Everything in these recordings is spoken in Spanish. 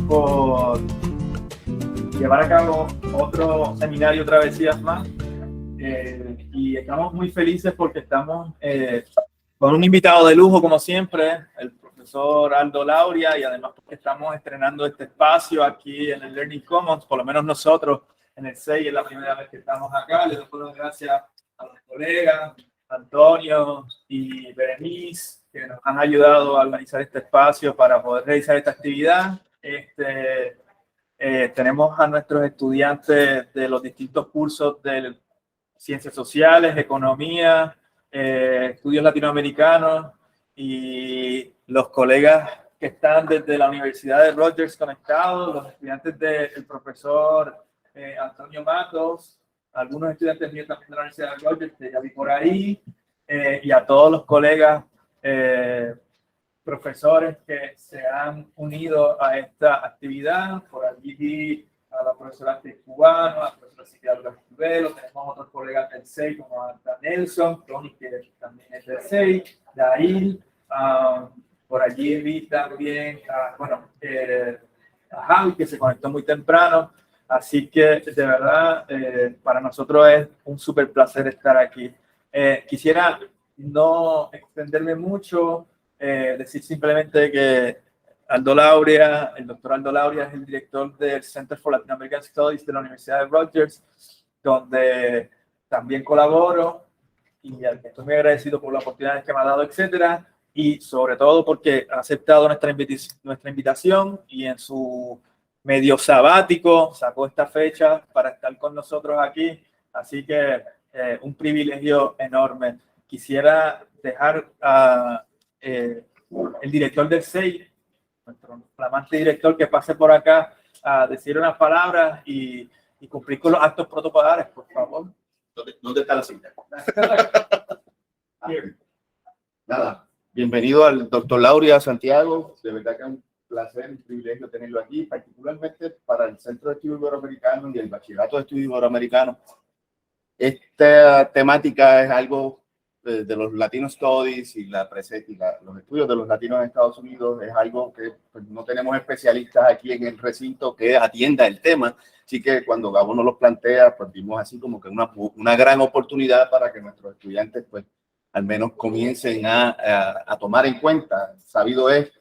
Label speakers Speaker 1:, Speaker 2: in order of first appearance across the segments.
Speaker 1: por llevar a cabo otro seminario Travesías más. Y estamos muy felices porque estamos con un invitado de lujo, como siempre, el profesor Aldo Lauria, y además porque estamos estrenando este espacio aquí en el Learning Commons, por lo menos nosotros en el CEI es la primera vez que estamos acá. Les doy las gracias a los colegas, Antonio y Berenice, que nos han ayudado a organizar este espacio para poder realizar esta actividad. Tenemos a nuestros estudiantes de los distintos cursos de Ciencias Sociales, Economía, Estudios Latinoamericanos y los colegas que están desde la Universidad de Rutgers conectados, los estudiantes del profesor Antonio Matos, algunos estudiantes míos también de la Universidad de Rutgers, que ya vi por ahí, y a todos los colegas profesores que se han unido a esta actividad. Por allí a la profesora Arte Cubano, a la profesora Silvia Rivero, tenemos otros colegas del CEI como Anta Nelson, Tony, que también es del CEI, Dail, por allí vi también a Javi, que se conectó muy temprano. Así que de verdad para nosotros es un súper placer estar aquí. Quisiera no extenderme mucho, decir simplemente que Aldo Lauria, el doctor Aldo Lauria es el director del Center for Latin American Studies de la Universidad de Rutgers, donde también colaboro y al que estoy muy agradecido por las oportunidades que me ha dado, etcétera, y sobre todo porque ha aceptado nuestra invitación y en su medio sabático sacó esta fecha para estar con nosotros aquí, así que un privilegio enorme. Quisiera dejar a el director del CEI, nuestro flamante director, que pase por acá a decir unas palabras y cumplir con los actos protocolares, por favor.
Speaker 2: ¿Dónde está la cita? Nada, bienvenido al doctor Lauria Santiago. De verdad que es un placer, un privilegio tenerlo aquí, particularmente para el Centro de Estudios Iberoamericanos y el Bachillerato de Estudios Iberoamericanos. Esta temática es algo de los Latino Studies y los estudios de los latinos en Estados Unidos. Es algo que pues, no tenemos especialistas aquí en el recinto que atienda el tema. Así que cuando Gabo nos lo plantea, pues vimos así como que una gran oportunidad para que nuestros estudiantes pues al menos comiencen a tomar en cuenta. Sabido es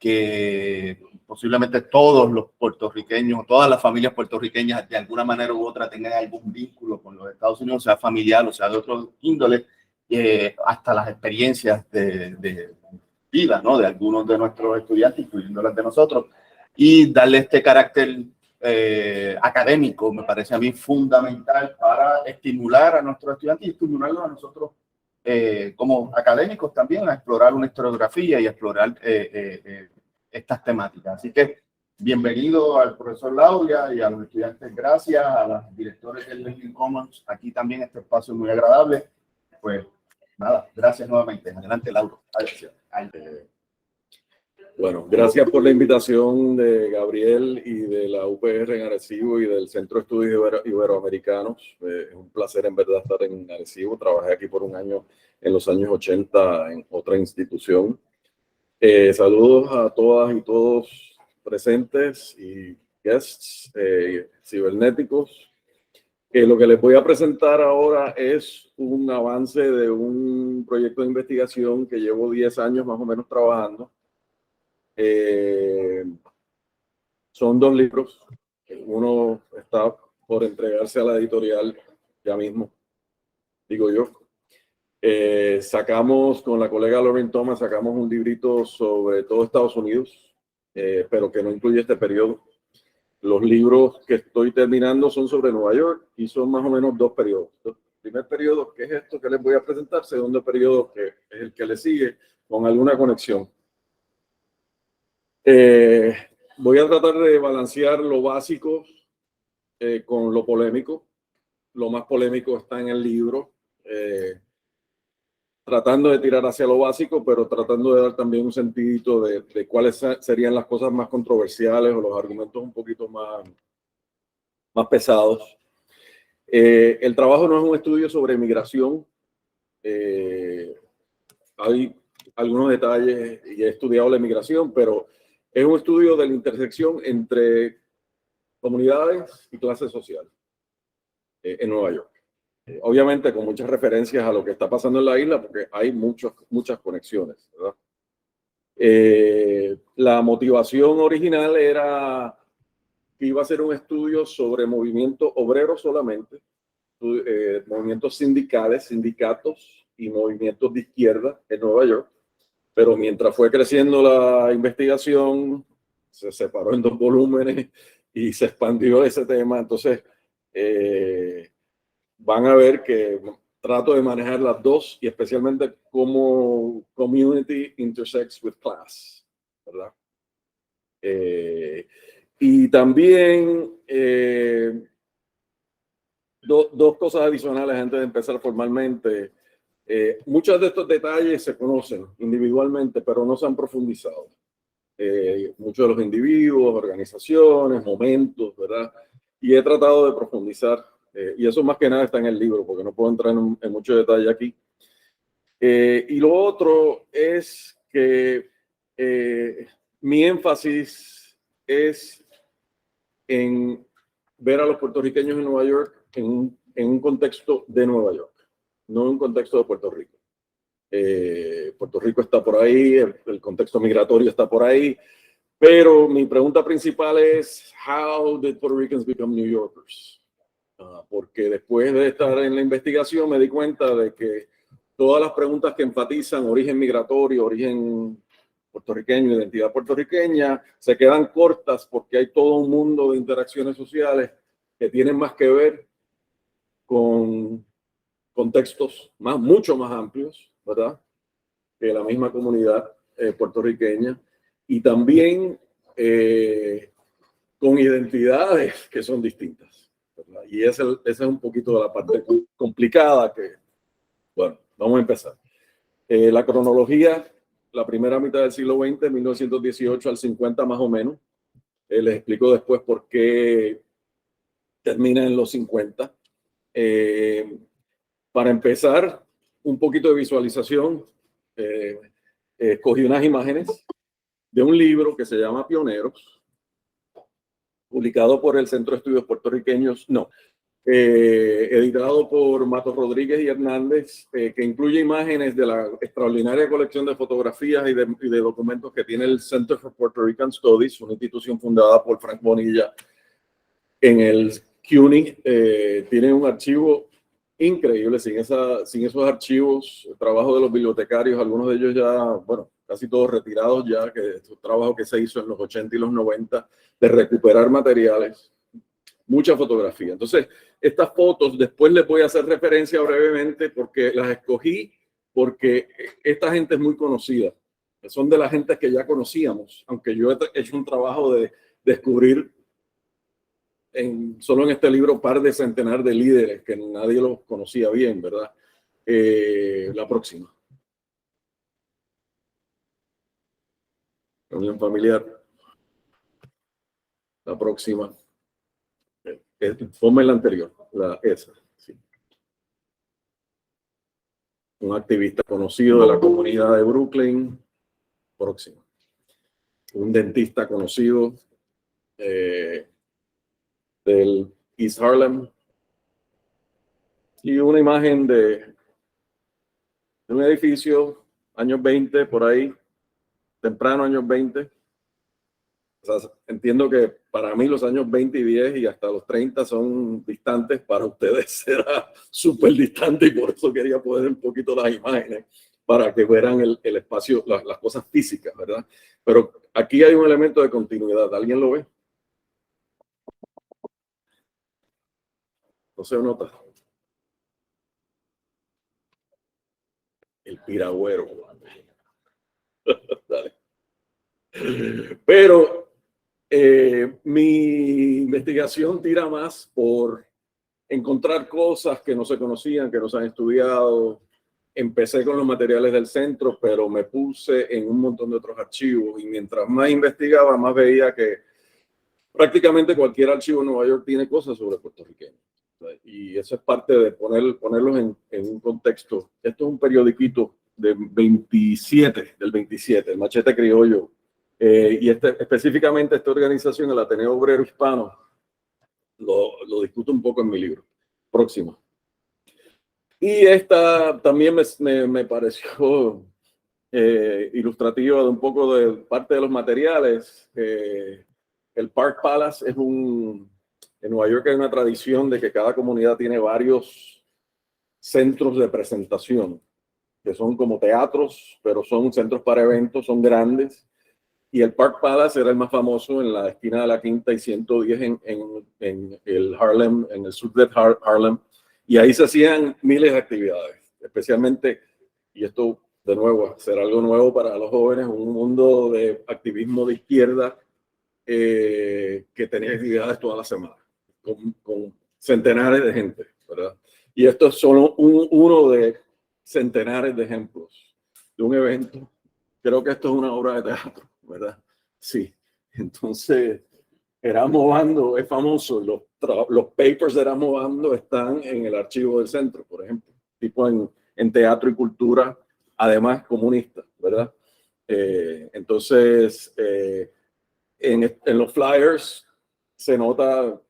Speaker 2: que posiblemente todos los puertorriqueños, todas las familias puertorriqueñas de alguna manera u otra tengan algún vínculo con los Estados Unidos, sea familiar o sea de otro índole, hasta las experiencias de vida, ¿no? De algunos de nuestros estudiantes, incluyendo las de nosotros, y darle este carácter académico me parece a mí fundamental para estimular a nuestros estudiantes y estimularlos a nosotros como académicos también a explorar una historiografía y a explorar estas temáticas. Así que bienvenido al profesor Lauria y a los estudiantes. Gracias a los directores del Learning Commons. Aquí también este espacio es muy agradable. Pues nada, gracias nuevamente. Adelante, Lauro.
Speaker 3: Bueno, gracias por la invitación de Gabriel y de la UPR en Arecibo y del Centro de Estudios Iberoamericanos. Es un placer en verdad estar en Arecibo. Trabajé aquí por un año en los años 80 en otra institución. Saludos a todas y todos presentes y guests cibernéticos. Lo que les voy a presentar ahora es un avance de un proyecto de investigación que llevo 10 años más o menos trabajando. Son 2 libros. Uno está por entregarse a la editorial ya mismo, digo yo. Sacamos con la colega Lauren Thomas, sacamos un librito sobre todo Estados Unidos, pero que no incluye este periodo. Los libros que estoy terminando son sobre Nueva York y son más o menos 2 periodos. El primer periodo, que es esto que les voy a presentar, segundo periodo, que es el que le sigue, con alguna conexión. Voy a tratar de balancear lo básico con lo polémico. Lo más polémico está en el libro, tratando de tirar hacia lo básico, pero tratando de dar también un sentidito de cuáles serían las cosas más controversiales o los argumentos un poquito más pesados. El trabajo no es un estudio sobre migración. Hay algunos detalles y he estudiado la migración, pero Es un estudio de la intersección entre comunidades y clases sociales en Nueva York. Obviamente con muchas referencias a lo que está pasando en la isla, porque hay muchas conexiones, ¿verdad? La motivación original era que iba a ser un estudio sobre movimiento obrero solamente, movimientos sindicales, sindicatos y movimientos de izquierda en Nueva York, pero mientras fue creciendo la investigación, se separó en 2 volúmenes y se expandió ese tema. Entonces, van a ver que trato de manejar las dos y especialmente cómo community intersects with class, ¿verdad? Y también dos cosas adicionales antes de empezar formalmente. Muchos de estos detalles se conocen individualmente, pero no se han profundizado. Muchos de los individuos, organizaciones, momentos, ¿verdad? Y he tratado de profundizar, y eso más que nada está en el libro, porque no puedo entrar en mucho detalle aquí. Y lo otro es que mi énfasis es en ver a los puertorriqueños en Nueva York en un contexto de Nueva York, no en un contexto de Puerto Rico. Puerto Rico está por ahí, el contexto migratorio está por ahí, pero mi pregunta principal es, how did Puerto Ricans become New Yorkers? Porque después de estar en la investigación me di cuenta de que todas las preguntas que enfatizan origen migratorio, origen puertorriqueño, identidad puertorriqueña, se quedan cortas porque hay todo un mundo de interacciones sociales que tienen más que ver con contextos mucho más amplios, ¿verdad? Que la misma comunidad puertorriqueña, y también con identidades que son distintas, ¿verdad? Y esa es un poquito de la parte complicada que, bueno, vamos a empezar. La cronología, la primera mitad del siglo XX, 1918 al 50 más o menos. Les explico después por qué termina en los 50. Para empezar, un poquito de visualización. Escogí unas imágenes de un libro que se llama Pioneros, publicado por el Centro de Estudios Puertorriqueños, editado por Matos Rodríguez y Hernández, que incluye imágenes de la extraordinaria colección de fotografías y de documentos que tiene el Center for Puerto Rican Studies, una institución fundada por Frank Bonilla en el CUNY. Tiene un archivo increíble. Sin esos archivos, el trabajo de los bibliotecarios, algunos de ellos ya, bueno, casi todos retirados ya, que es un trabajo que se hizo en los 80 y los 90 de recuperar materiales, mucha fotografía. Entonces, estas fotos después les voy a hacer referencia brevemente porque las escogí porque esta gente es muy conocida. Son de la gente que ya conocíamos, aunque yo he hecho un trabajo de descubrir solo en este libro par de centenar de líderes que nadie los conocía bien, ¿verdad? La próxima. Reunión familiar. La próxima. Ponme la anterior, esa. Sí. Un activista conocido de la comunidad de Brooklyn. Próxima. Un dentista conocido del East Harlem. Y una imagen de un edificio, años 20, por ahí, temprano años 20. O sea, entiendo que para mí los años 20 y 10 y hasta los 30 son distantes, para ustedes será súper distante, y por eso quería poner un poquito las imágenes para que vean el espacio, las cosas físicas, ¿verdad? Pero aquí hay un elemento de continuidad. ¿Alguien lo ve? No se nota. El piragüero. Dale. Pero mi investigación tira más por encontrar cosas que no se conocían, que no se han estudiado. Empecé con los materiales del centro, pero me puse en un montón de otros archivos, y mientras más investigaba, más veía que prácticamente cualquier archivo en Nueva York tiene cosas sobre puertorriqueños. Y eso es parte de ponerlos en un contexto. Esto es un periodiquito del 27, el Machete Criollo, Y específicamente esta organización, el Ateneo Obrero Hispano, lo discuto un poco en mi libro próximo. Y esta también me pareció ilustrativa de un poco de parte de los materiales. El Park Palace en Nueva York hay una tradición de que cada comunidad tiene varios centros de presentación, que son como teatros, pero son centros para eventos, son grandes. Y el Park Palace era el más famoso en la esquina de la Quinta y 110 en el Harlem, en el sur de Harlem. Y ahí se hacían miles de actividades, especialmente, y esto de nuevo será algo nuevo para los jóvenes, un mundo de activismo de izquierda que tenía actividades toda la semana, con centenares de gente, ¿verdad? Y esto es solo uno de centenares de ejemplos de un evento. Creo que esto es una obra de teatro, ¿verdad? Sí. Entonces, Erasmo Bando es famoso. Los papers de Erasmo Bando están en el archivo del centro, por ejemplo, tipo en teatro y cultura, además comunista, ¿verdad? Entonces, en los flyers se nota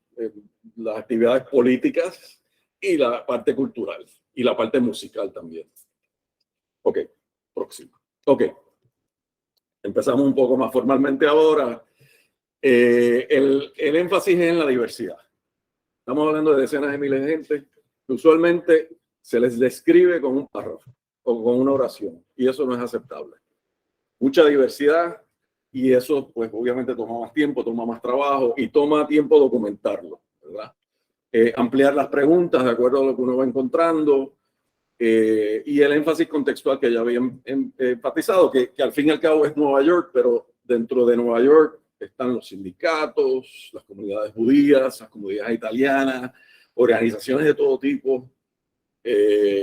Speaker 3: las actividades políticas y la parte cultural y la parte musical también. Ok, próximo. Ok, empezamos un poco más formalmente ahora. El énfasis es en la diversidad. Estamos hablando de decenas de miles de gente que usualmente se les describe con un párrafo o con una oración, y eso no es aceptable. Mucha diversidad, y eso pues obviamente toma más tiempo, toma más trabajo y toma tiempo documentarlo, ¿verdad? Ampliar las preguntas de acuerdo a lo que uno va encontrando, y el énfasis contextual que ya había enfatizado, que al fin y al cabo es Nueva York, pero dentro de Nueva York están los sindicatos, las comunidades judías, las comunidades italianas, organizaciones de todo tipo.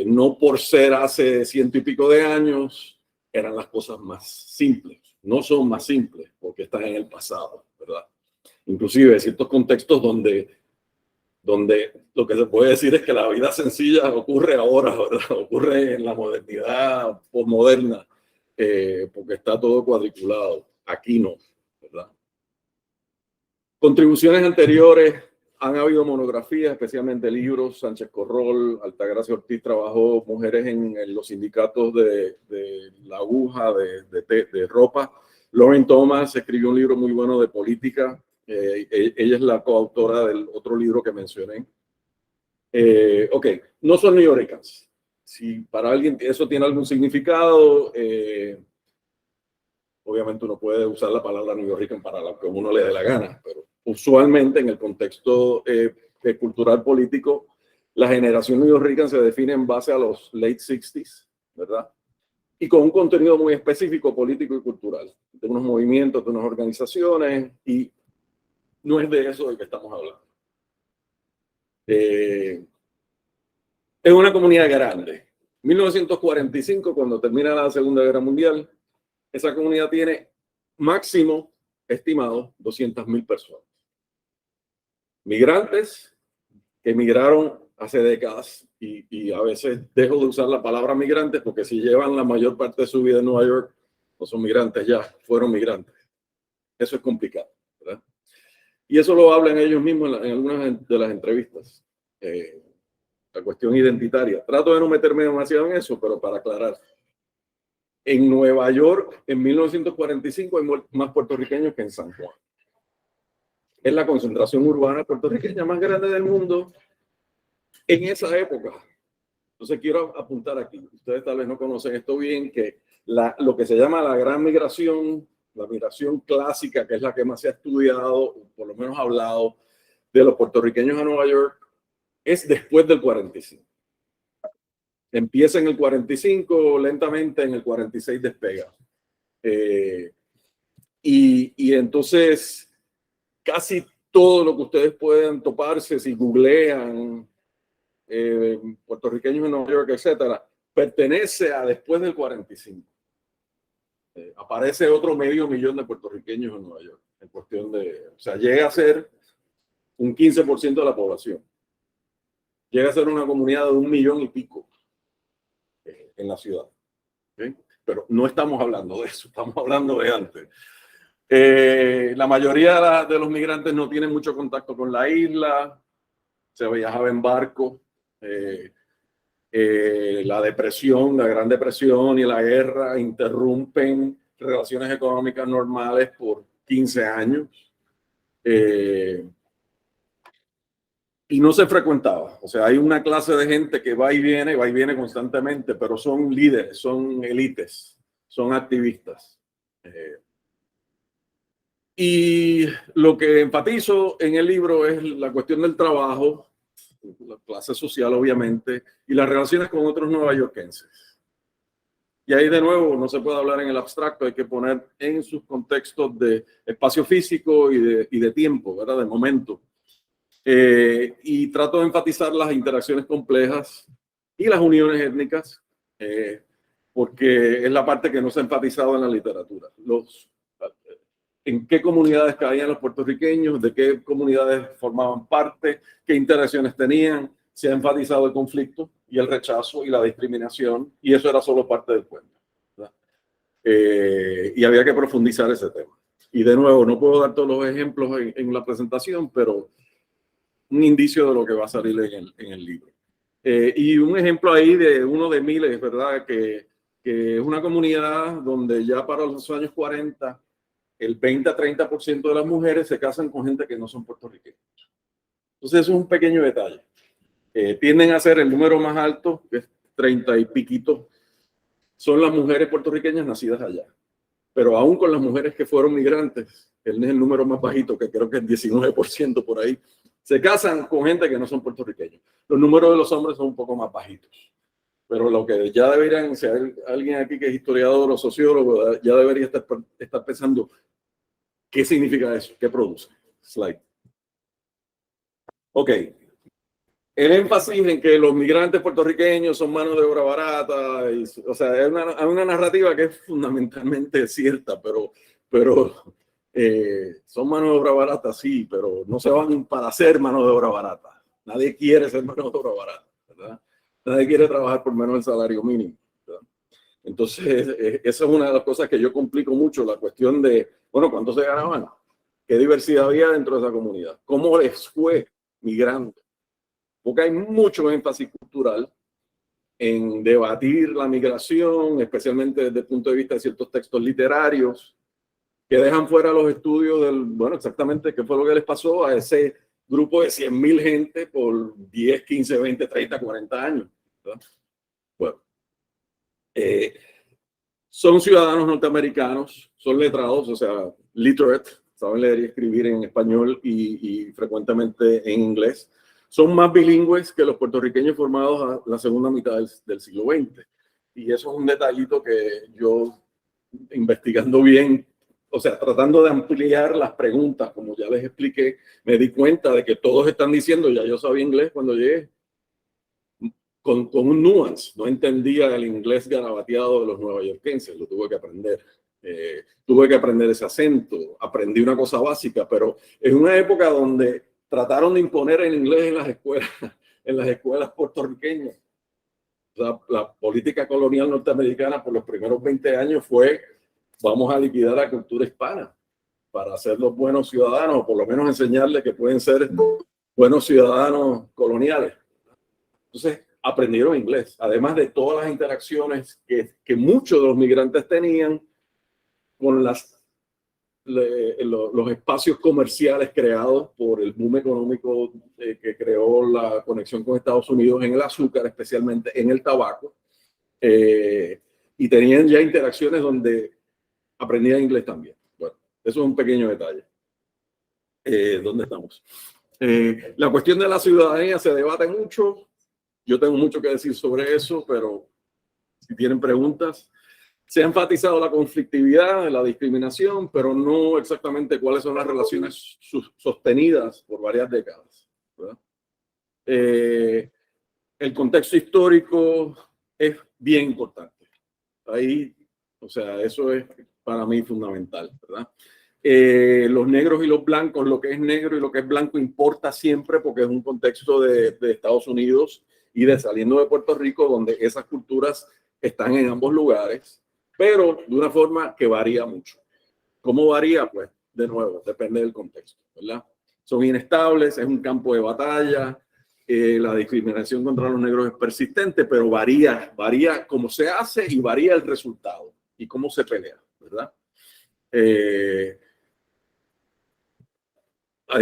Speaker 3: No por ser hace 100 y pico de años, eran las cosas más simples. No son más simples porque están en el pasado, ¿verdad? Inclusive ciertos contextos donde lo que se puede decir es que la vida sencilla ocurre ahora, ¿verdad? Ocurre en la modernidad posmoderna, porque está todo cuadriculado. Aquí no, ¿verdad? Contribuciones anteriores, han habido monografías, especialmente libros. Sánchez Corrol, Altagracia Ortiz trabajó mujeres en los sindicatos de la aguja, de ropa. Lauren Thomas escribió un libro muy bueno de política. Ella es la coautora del otro libro que mencioné. Ok, no son neoyorcanas. Si para alguien eso tiene algún significado, obviamente uno puede usar la palabra neoyorcana para lo que uno le dé la gana, pero usualmente en el contexto cultural político, la generación neoyorcana se define en base a los late 60s, ¿verdad? Y con un contenido muy específico político y cultural, de unos movimientos, de unas organizaciones, y no es de eso de que estamos hablando. Es una comunidad grande. 1945, cuando termina la Segunda Guerra Mundial, esa comunidad tiene máximo estimado 200,000 personas. Migrantes que emigraron hace décadas, y a veces dejo de usar la palabra migrantes porque si llevan la mayor parte de su vida en Nueva York, no son migrantes ya, fueron migrantes. Eso es complicado, ¿verdad? Y eso lo hablan ellos mismos en algunas de las entrevistas. La cuestión identitaria. Trato de no meterme demasiado en eso, pero para aclarar. En Nueva York, en 1945, hay más puertorriqueños que en San Juan. Es la concentración urbana puertorriqueña más grande del mundo en esa época. Entonces quiero apuntar aquí, ustedes tal vez no conocen esto bien, que lo que se llama la gran migración, la migración clásica, que es la que más se ha estudiado, o por lo menos hablado, de los puertorriqueños a Nueva York, es después del 45. Empieza en el 45, lentamente en el 46 despega. Y entonces casi todo lo que ustedes pueden toparse si googlean puertorriqueños en Nueva York, etcétera, pertenece a después del 45. Aparece otro 500,000 de puertorriqueños en Nueva York, en cuestión de, o sea, llega a ser un 15% de la población. Llega a ser una comunidad de 1 millón y pico en la ciudad. ¿Okay? Pero no estamos hablando de eso, estamos hablando de antes. La mayoría de los migrantes no tienen mucho contacto con la isla, se viajaba en barco. La depresión, la Gran Depresión y la guerra interrumpen relaciones económicas normales por 15 años. Y no se frecuentaba. O sea, hay una clase de gente que va y viene constantemente, pero son líderes, son élites, son activistas. Y lo que enfatizo en el libro es la cuestión del trabajo, la clase social obviamente, y las relaciones con otros nuevayorquenses. Y ahí de nuevo no se puede hablar en el abstracto, hay que poner en sus contextos de espacio físico y de tiempo, ¿verdad? De momento. Y trato de enfatizar las interacciones complejas y las uniones étnicas, porque es la parte que no se ha enfatizado en la literatura. En qué comunidades caían los puertorriqueños, de qué comunidades formaban parte, qué interacciones tenían. Se ha enfatizado el conflicto y el rechazo y la discriminación, y eso era solo parte del cuento, ¿verdad? Y había que profundizar ese tema. Y de nuevo, no puedo dar todos los ejemplos en la presentación, pero un indicio de lo que va a salir en el libro. Y un ejemplo ahí de uno de miles, ¿verdad? Que es una comunidad donde ya para los años 40, el 20 a 30% de las mujeres se casan con gente que no son puertorriqueños. Entonces, eso es un pequeño detalle. Tienden a ser el número más alto, que es 30 y piquito, son las mujeres puertorriqueñas nacidas allá. Pero aún con las mujeres que fueron migrantes, es el número más bajito, que creo que es 19% por ahí, se casan con gente que no son puertorriqueños. Los números de los hombres son un poco más bajitos. Pero lo que ya deberían, si hay alguien aquí que es historiador o sociólogo, ya debería estar pensando qué significa eso, qué produce. Slide. Ok. El énfasis en que los migrantes puertorriqueños son mano de obra barata, o sea, es una narrativa que es fundamentalmente cierta, pero son mano de obra barata, sí, pero no se van para ser mano de obra barata. Nadie quiere ser mano de obra barata, ¿verdad? Nadie quiere trabajar por menos del salario mínimo, ¿verdad? Entonces, esa es una de las cosas que yo complico mucho, la cuestión de, bueno, ¿cuánto se ganaban? ¿Qué diversidad había dentro de esa comunidad? ¿Cómo les fue migrando? Porque hay mucho énfasis cultural en debatir la migración, especialmente desde el punto de vista de ciertos textos literarios, que dejan fuera los estudios del, bueno, exactamente qué fue lo que les pasó a ese grupo de 100.000 gente por 10, 15, 20, 30, 40 años, ¿verdad? Bueno, son ciudadanos norteamericanos, son letrados, o sea, literate, saben leer y escribir en español y frecuentemente en inglés. Son más bilingües que los puertorriqueños formados a la segunda mitad del siglo XX. Y eso es un detallito que yo, investigando bien, o sea, tratando de ampliar las preguntas, como ya les expliqué, me di cuenta de que todos están diciendo, ya yo sabía inglés cuando llegué, con un nuance. No entendía el inglés garabateado de los nuevayorquenses, lo tuve que aprender. Tuve que aprender ese acento, aprendí una cosa básica, pero en una época donde trataron de imponer el inglés en las escuelas puertorriqueñas. O sea, la política colonial norteamericana por los primeros 20 años fue, vamos a liquidar la cultura hispana para hacerlos buenos ciudadanos, o por lo menos enseñarles que pueden ser buenos ciudadanos coloniales. Entonces, aprendieron inglés, además de todas las interacciones que muchos de los migrantes tenían con los espacios comerciales creados por el boom económico que creó la conexión con Estados Unidos en el azúcar, especialmente en el tabaco, y tenían ya interacciones donde aprendían inglés también. Bueno, eso es un pequeño detalle. ¿Dónde estamos? La cuestión de la ciudadanía se debate mucho. Yo tengo mucho que decir sobre eso, pero si tienen preguntas. Se ha enfatizado la conflictividad, la discriminación, pero no exactamente cuáles son las relaciones sostenidas por varias décadas, ¿verdad? El contexto histórico es bien importante. Ahí, o sea, eso es para mí fundamental, ¿verdad? Los negros y los blancos, lo que es negro y lo que es blanco importa siempre porque es un contexto de Estados Unidos y de saliendo de Puerto Rico, donde esas culturas están en ambos lugares, pero de una forma que varía mucho. ¿Cómo varía? Pues, de nuevo, depende del contexto, ¿verdad? Son inestables, es un campo de batalla, la discriminación contra los negros es persistente, pero varía cómo se hace y varía el resultado y cómo se pelea, ¿verdad?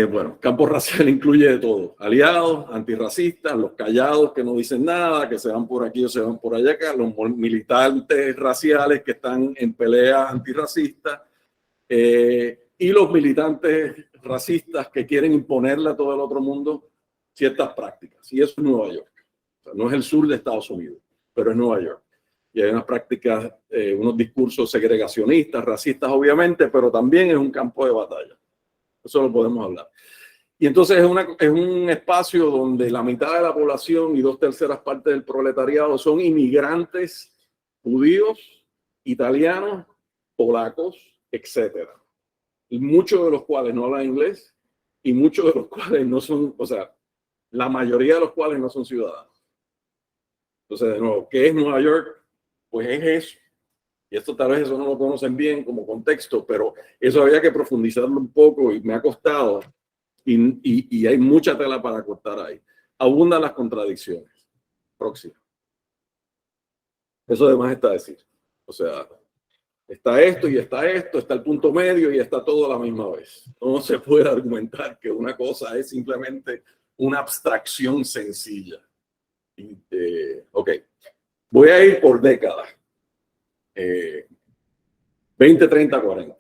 Speaker 3: Bueno, campo racial incluye de todo: aliados, antirracistas, los callados que no dicen nada, que se van por aquí o se van por allá, los militantes raciales que están en peleas antirracistas, y los militantes racistas que quieren imponerle a todo el otro mundo ciertas prácticas. Y eso es Nueva York. O sea, no es el sur de Estados Unidos, pero es Nueva York. Y hay unas prácticas, unos discursos segregacionistas, racistas, obviamente, pero también es un campo de batalla. Eso lo podemos hablar. Y entonces es un espacio donde la mitad de la población y 2/3 partes del proletariado son inmigrantes judíos, italianos, polacos, etcétera. Y muchos de los cuales no hablan inglés y muchos de los cuales no son, o sea, la mayoría de los cuales no son ciudadanos. Entonces, de nuevo, ¿qué es Nueva York? Pues es eso. Y esto tal vez eso no lo conocen bien como contexto, pero eso había que profundizarlo un poco y me ha costado. Y hay mucha tela para cortar ahí. Abundan las contradicciones. Próximo. Eso además está decir. O sea, está esto y está esto, está el punto medio y está todo a la misma vez. No se puede argumentar que una cosa es simplemente una abstracción sencilla. Ok, voy a ir por décadas. 20, 30, 40,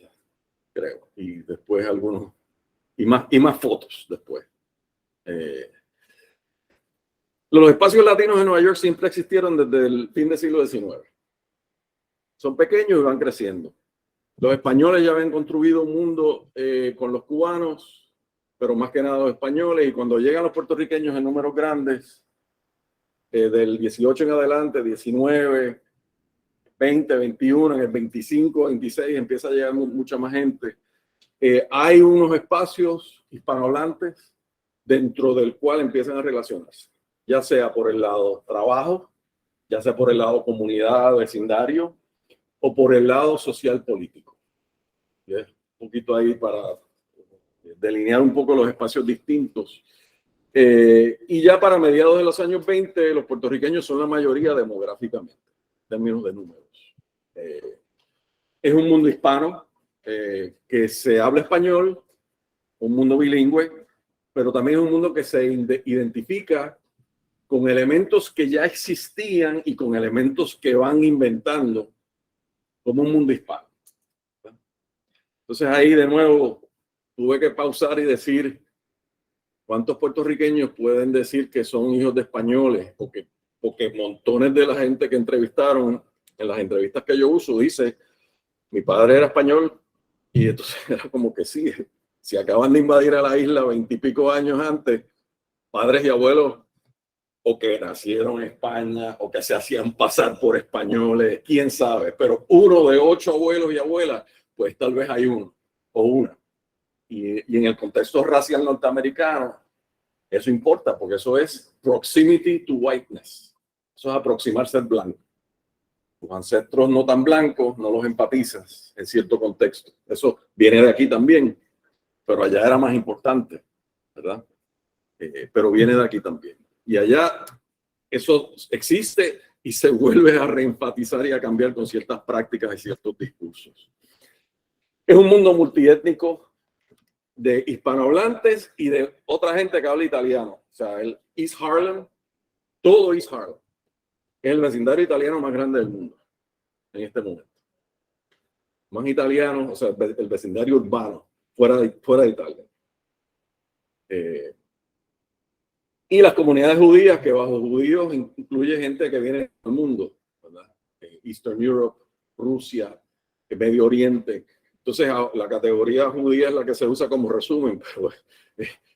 Speaker 3: creo. Y después algunos, y más fotos después. Los espacios latinos en Nueva York siempre existieron desde el fin del siglo XIX. Son pequeños y van creciendo. Los españoles ya habían construido un mundo con los cubanos, pero más que nada los españoles, y cuando llegan los puertorriqueños en números grandes, del 18 en adelante, 19, 20, 21, en el 25, 26 empieza a llegar mucha más gente. Hay unos espacios hispanohablantes dentro del cual empiezan a relacionarse, ya sea por el lado trabajo, ya sea por el lado comunidad, vecindario, o por el lado social político. Un poquito ahí para delinear un poco los espacios distintos. Y ya para mediados de los años 20, los puertorriqueños son la mayoría demográficamente, en términos de números. Es un mundo hispano que se habla español, un mundo bilingüe, pero también es un mundo que se identifica con elementos que ya existían y con elementos que van inventando como un mundo hispano. Entonces ahí de nuevo tuve que pausar y decir cuántos puertorriqueños pueden decir que son hijos de españoles, porque montones de la gente que entrevistaron, en las entrevistas que yo uso, dice, mi padre era español, y entonces era como que sí, si acaban de invadir a la isla 20 y pico años antes, padres y abuelos o que nacieron en España o que se hacían pasar por españoles, quién sabe, pero uno de 8 abuelos y abuelas, pues tal vez hay uno o una. Y en el contexto racial norteamericano, eso importa porque eso es proximity to whiteness. Eso es aproximarse al blanco. Tus ancestros no tan blancos no los empatizas en cierto contexto. Eso viene de aquí también, pero allá era más importante, ¿verdad? Pero viene de aquí también. Y allá eso existe y se vuelve a reenfatizar y a cambiar con ciertas prácticas y ciertos discursos. Es un mundo multiétnico de hispanohablantes y de otra gente que habla italiano. O sea, el East Harlem, todo East Harlem, es el vecindario italiano más grande del mundo en este momento. Más italianos, o sea, el vecindario urbano, fuera de Italia. Y las comunidades judías, que bajo judíos incluye gente que viene del mundo, ¿verdad? Eastern Europe, Rusia, Medio Oriente. Entonces, la categoría judía es la que se usa como resumen, pero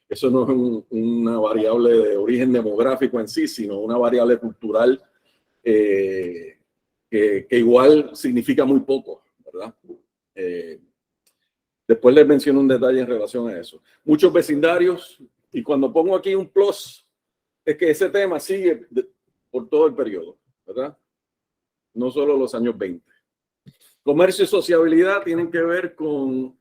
Speaker 3: eso no es una variable de origen demográfico en sí, sino una variable cultural que igual significa muy poco, ¿verdad? Después les menciono un detalle en relación a eso. Muchos vecindarios, y cuando pongo aquí un plus, es que ese tema sigue por todo el periodo, ¿verdad? No solo los años 20. Comercio y sociabilidad tienen que ver con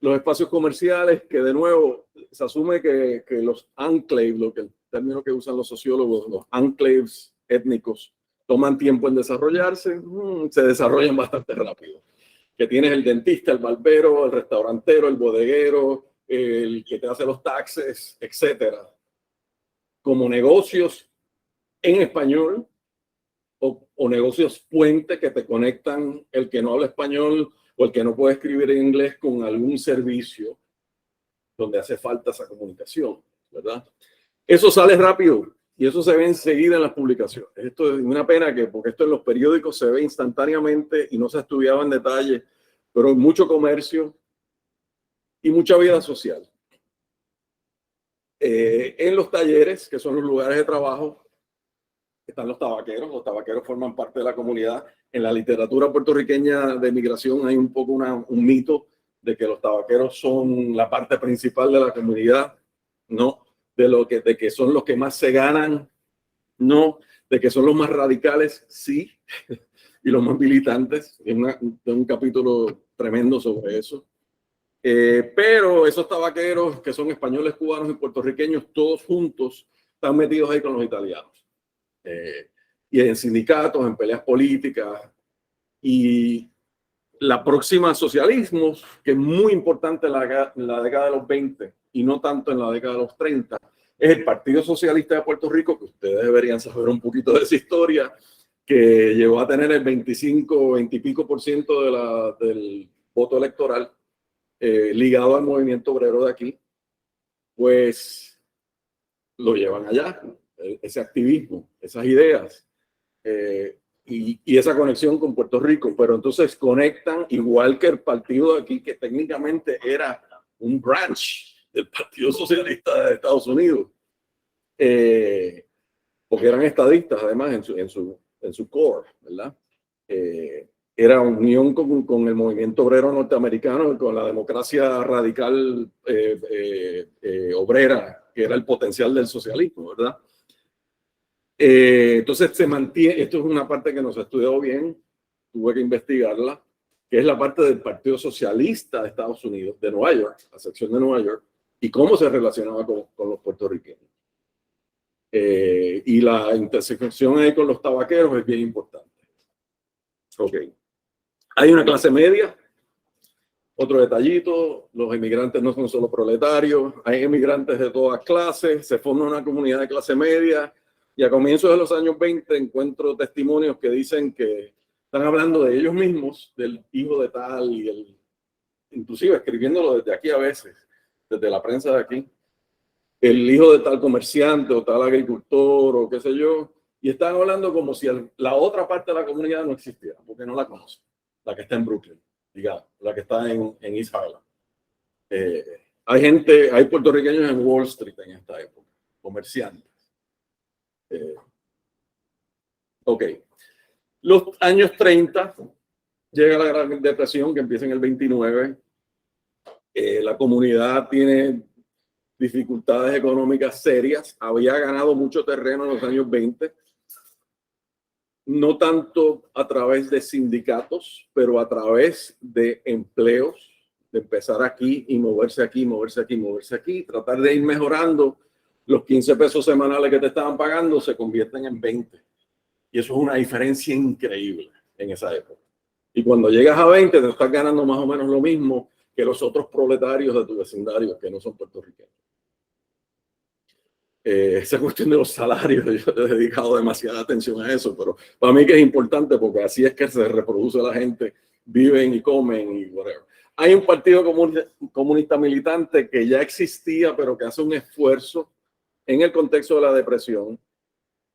Speaker 3: los espacios comerciales, que de nuevo se asume que los enclaves, el término que usan los sociólogos, los enclaves étnicos, toman tiempo en desarrollarse, se desarrollan bastante rápido. Que tienes el dentista, el barbero, el restaurantero, el bodeguero, el que te hace los taxes, etcétera, como negocios en español o negocios puente que te conectan el que no habla español o el que no puede escribir en inglés con algún servicio donde hace falta esa comunicación, ¿verdad? Eso sale rápido y eso se ve enseguida en las publicaciones. Esto es una pena porque esto en los periódicos se ve instantáneamente y no se estudiaba en detalle, pero hay mucho comercio y mucha vida social. En los talleres, que son los lugares de trabajo, están los tabaqueros. Los tabaqueros forman parte de la comunidad. En la literatura puertorriqueña de migración hay un poco un mito de que los tabaqueros son la parte principal de la comunidad, no, de que son los que más se ganan, no, de que son los más radicales, sí, y los más militantes. Hay un capítulo tremendo sobre eso. Pero esos tabaqueros que son españoles, cubanos y puertorriqueños, todos juntos, están metidos ahí con los italianos. Y en sindicatos, en peleas políticas. Y la próxima socialismo, que es muy importante en la década de los 20 y no tanto en la década de los 30, es el Partido Socialista de Puerto Rico, que ustedes deberían saber un poquito de esa historia, que llegó a tener el 25, 20 y pico % del voto electoral ligado al movimiento obrero de aquí. Pues lo llevan allá, ese activismo, esas ideas. Y esa conexión con Puerto Rico, pero entonces conectan igual que el partido de aquí, que técnicamente era un branch del Partido Socialista de Estados Unidos, porque eran estadistas además en su core, ¿verdad? Era unión con el movimiento obrero norteamericano y con la democracia radical obrera, que era el potencial del socialismo, ¿verdad? Entonces se mantiene, esto es una parte que no se ha estudiado bien, tuve que investigarla, que es la parte del Partido Socialista de Estados Unidos, de Nueva York, la sección de Nueva York, y cómo se relacionaba con los puertorriqueños. Y la intersección ahí con los tabaqueros es bien importante. Ok. Hay una clase media. Otro detallito, los inmigrantes no son solo proletarios, hay inmigrantes de todas clases, se forma una comunidad de clase media. Y a comienzos de los años 20 encuentro testimonios que dicen que están hablando de ellos mismos, del hijo de tal, inclusive escribiéndolo desde aquí a veces, desde la prensa de aquí, el hijo de tal comerciante o tal agricultor o qué sé yo, y están hablando como si la otra parte de la comunidad no existiera, porque no la conocen, la que está en Brooklyn, digamos, la que está en East Harlem. Hay puertorriqueños en Wall Street en esta época, comerciantes. Ok. Los años 30, llega la Gran Depresión, que empieza en el 29. La comunidad tiene dificultades económicas serias. Había ganado mucho terreno en los años 20. No tanto a través de sindicatos, pero a través de empleos, de empezar aquí y moverse aquí, moverse aquí, moverse aquí, tratar de ir mejorando. Los 15 pesos semanales que te estaban pagando se convierten en 20. Y eso es una diferencia increíble en esa época. Y cuando llegas a 20, te estás ganando más o menos lo mismo que los otros proletarios de tu vecindario que no son puertorriqueños. Esa cuestión de los salarios, yo he dedicado demasiada atención a eso, pero para mí que es importante porque así es que se reproduce la gente, viven y comen y whatever. Hay un partido comunista militante que ya existía, pero que hace un esfuerzo en el contexto de la depresión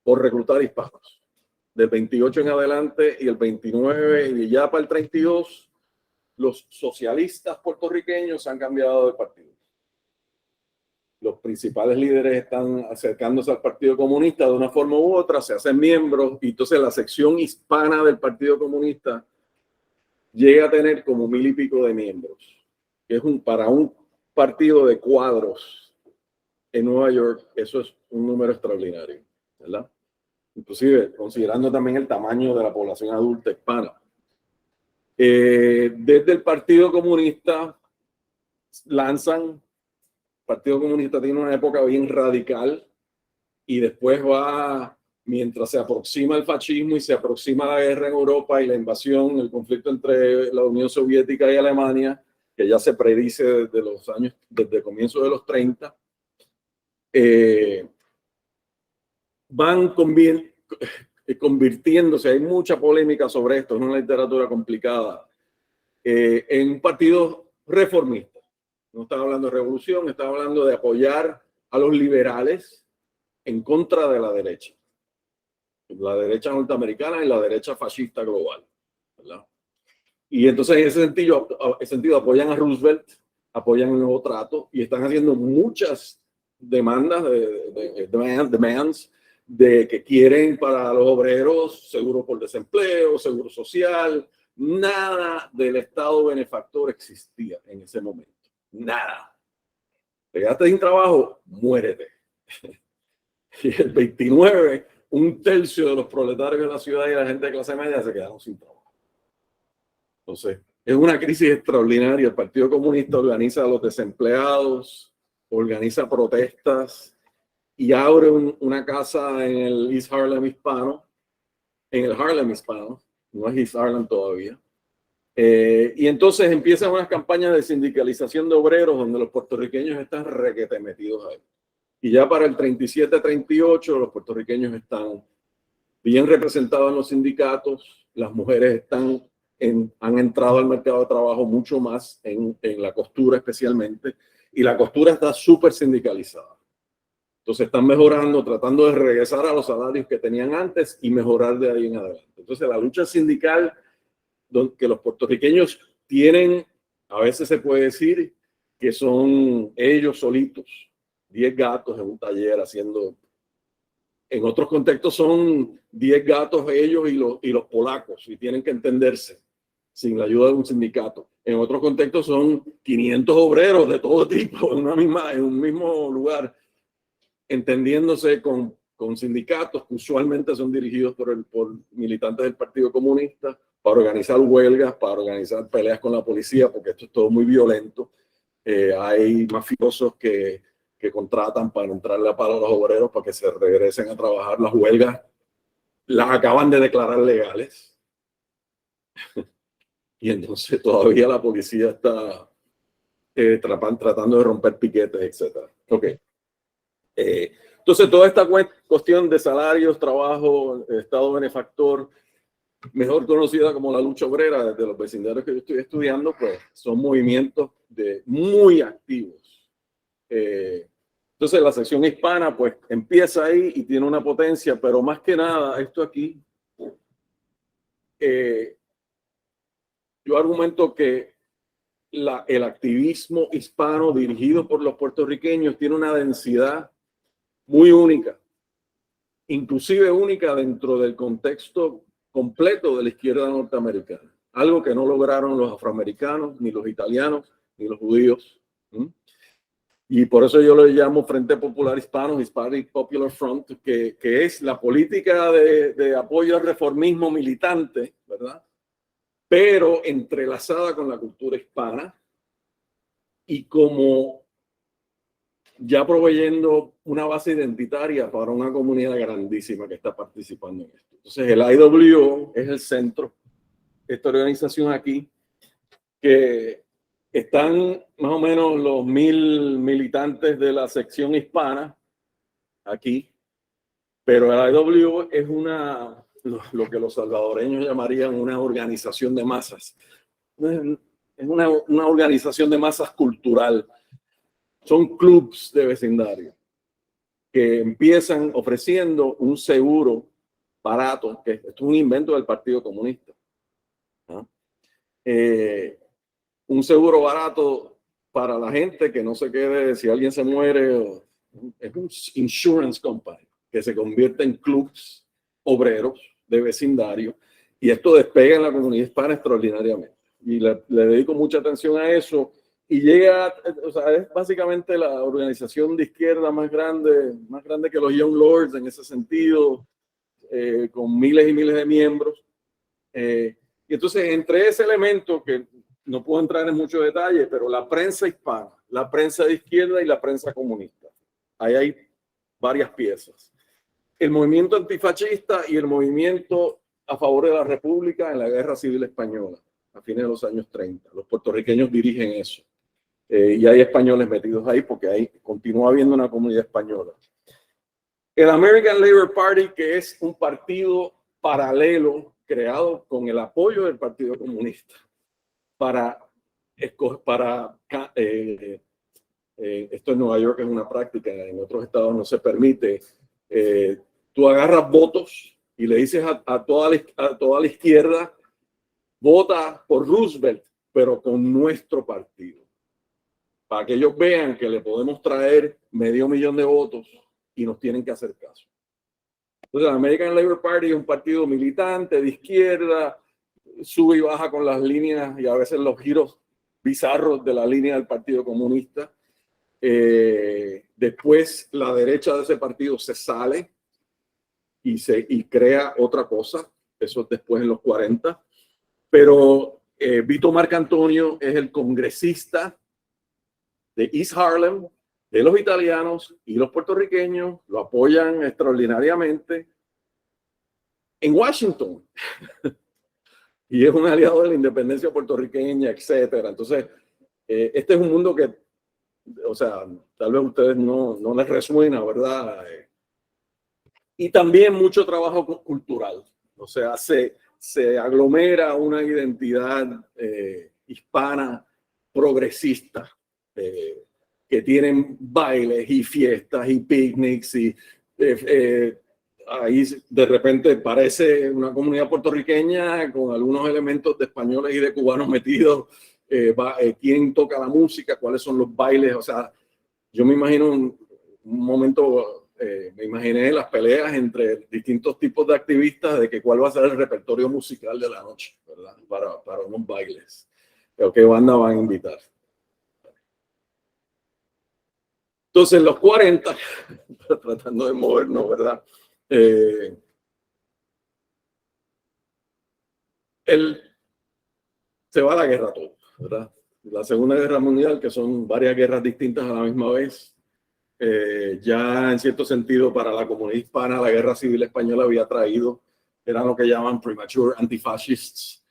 Speaker 3: por reclutar hispanos. Del 28 en adelante y el 29 y ya para el 32, los socialistas puertorriqueños se han cambiado de partido. Los principales líderes están acercándose al Partido Comunista de una forma u otra, se hacen miembros, y entonces la sección hispana del Partido Comunista llega a tener como 1000 y pico de miembros, que es para un partido de cuadros en Nueva York, eso es un número extraordinario, ¿verdad? Inclusive considerando también el tamaño de la población adulta hispana. Desde el Partido Comunista el Partido Comunista tiene una época bien radical y después va, mientras se aproxima el fascismo y se aproxima la guerra en Europa y la invasión, el conflicto entre la Unión Soviética y Alemania, que ya se predice desde el comienzo de los 30, van convirtiéndose, hay mucha polémica sobre esto, es una literatura complicada, en un partido reformista. No estaba hablando de revolución, estaba hablando de apoyar a los liberales en contra de la derecha norteamericana y la derecha fascista global, ¿verdad? Y entonces en ese sentido apoyan a Roosevelt, apoyan el nuevo trato y están haciendo muchas demandas demands de que quieren para los obreros seguro por desempleo, seguro social. Nada del Estado benefactor existía en ese momento. Nada. Te quedaste sin trabajo, muérete. Y el 29, un tercio de los proletarios de la ciudad y la gente de clase media se quedaron sin trabajo. Entonces, es una crisis extraordinaria. El Partido Comunista organiza a los desempleados, organiza protestas y abre una casa en el East Harlem hispano, no es East Harlem todavía. Y entonces empiezan unas campañas de sindicalización de obreros donde los puertorriqueños están requete metidos ahí. Y ya para el 37-38 los puertorriqueños están bien representados en los sindicatos, las mujeres han entrado al mercado de trabajo mucho más en la costura especialmente, y la costura está súper sindicalizada. Entonces están mejorando, tratando de regresar a los salarios que tenían antes y mejorar de ahí en adelante. Entonces la lucha sindical que los puertorriqueños tienen, a veces se puede decir que son ellos solitos, 10 gatos en un taller haciendo. En otros contextos son 10 gatos ellos y los polacos y tienen que entenderse sin la ayuda de un sindicato. En otros contextos son 500 obreros de todo tipo en un mismo lugar, entendiéndose con sindicatos que usualmente son dirigidos por militantes del Partido Comunista para organizar huelgas, para organizar peleas con la policía, porque esto es todo muy violento. Hay mafiosos que contratan para entrarle a palo a los obreros para que se regresen a trabajar. Las huelgas las acaban de declarar legales. Y entonces todavía la policía está tratando de romper piquetes, etc. Ok. Entonces toda esta cuestión de salarios, trabajo, Estado benefactor, mejor conocida como la lucha obrera desde los vecindarios que yo estoy estudiando, pues son movimientos muy activos. Entonces la sección hispana pues empieza ahí y tiene una potencia, pero más que nada esto aquí, yo argumento que el activismo hispano dirigido por los puertorriqueños tiene una densidad muy única, inclusive única dentro del contexto completo de la izquierda norteamericana, algo que no lograron los afroamericanos, ni los italianos, ni los judíos. Y por eso yo lo llamo Frente Popular Hispano, Hispanic Popular Front, que es la política de apoyo al reformismo militante, ¿verdad? Pero entrelazada con la cultura hispana y como ya proveyendo una base identitaria para una comunidad grandísima que está participando en esto. Entonces el IWO es el centro, esta organización aquí, que están más o menos los 1000 militantes de la sección hispana aquí, pero el IWO es lo que los salvadoreños llamarían una organización de masas. Es una organización de masas cultural. Son clubs de vecindario que empiezan ofreciendo un seguro barato, que esto es un invento del Partido Comunista. ¿No? Un seguro barato para la gente que no se quede, si alguien se muere, es un insurance company que se convierte en clubs obreros de vecindario, y esto despega en la comunidad hispana extraordinariamente. Y le dedico mucha atención a eso, y llega, o sea, es básicamente la organización de izquierda más grande que los Young Lords en ese sentido, con miles y miles de miembros. Y Y entonces, entre ese elemento, que no puedo entrar en mucho detalle, pero la prensa hispana, la prensa de izquierda y la prensa comunista, ahí hay varias piezas. El movimiento antifascista y el movimiento a favor de la República en la Guerra Civil Española, a fines de los años 30. Los puertorriqueños dirigen eso. Y hay españoles metidos ahí porque ahí continúa habiendo una comunidad española. El American Labour Party, que es un partido paralelo creado con el apoyo del Partido Comunista esto en Nueva York es una práctica, en otros estados no se permite. Tú agarras votos y le dices a toda la izquierda, vota por Roosevelt, pero con nuestro partido, para que ellos vean que le podemos traer 500,000 de votos y nos tienen que hacer caso. Entonces, el American Labour Party es un partido militante de izquierda, sube y baja con las líneas y a veces los giros bizarros de la línea del Partido Comunista. Después, la derecha de ese partido se sale y crea otra cosa. Eso es después en los 40. Pero Vito Marcantonio es el congresista de East Harlem, de los italianos y los puertorriqueños, lo apoyan extraordinariamente en Washington. Y es un aliado de la independencia puertorriqueña, etcétera. Entonces, este es un mundo que, o sea, tal vez a ustedes no les resuena, ¿verdad? Y también mucho trabajo cultural. O sea, se aglomera una identidad hispana progresista, que tienen bailes y fiestas y picnics y ahí de repente parece una comunidad puertorriqueña con algunos elementos de españoles y de cubanos metidos. ¿Quién toca la música? ¿Cuáles son los bailes? O sea, yo me imagino un momento, me imaginé las peleas entre distintos tipos de activistas de que cuál va a ser el repertorio musical de la noche, ¿verdad? Para unos bailes. Pero qué banda van a invitar. Entonces, en los 40, tratando de movernos, ¿verdad? Se va a la guerra todo, ¿verdad? La Segunda Guerra Mundial, que son varias guerras distintas a la misma vez. Ya en cierto sentido, para la comunidad hispana, la Guerra Civil Española había traído, eran lo que llaman premature antifascists.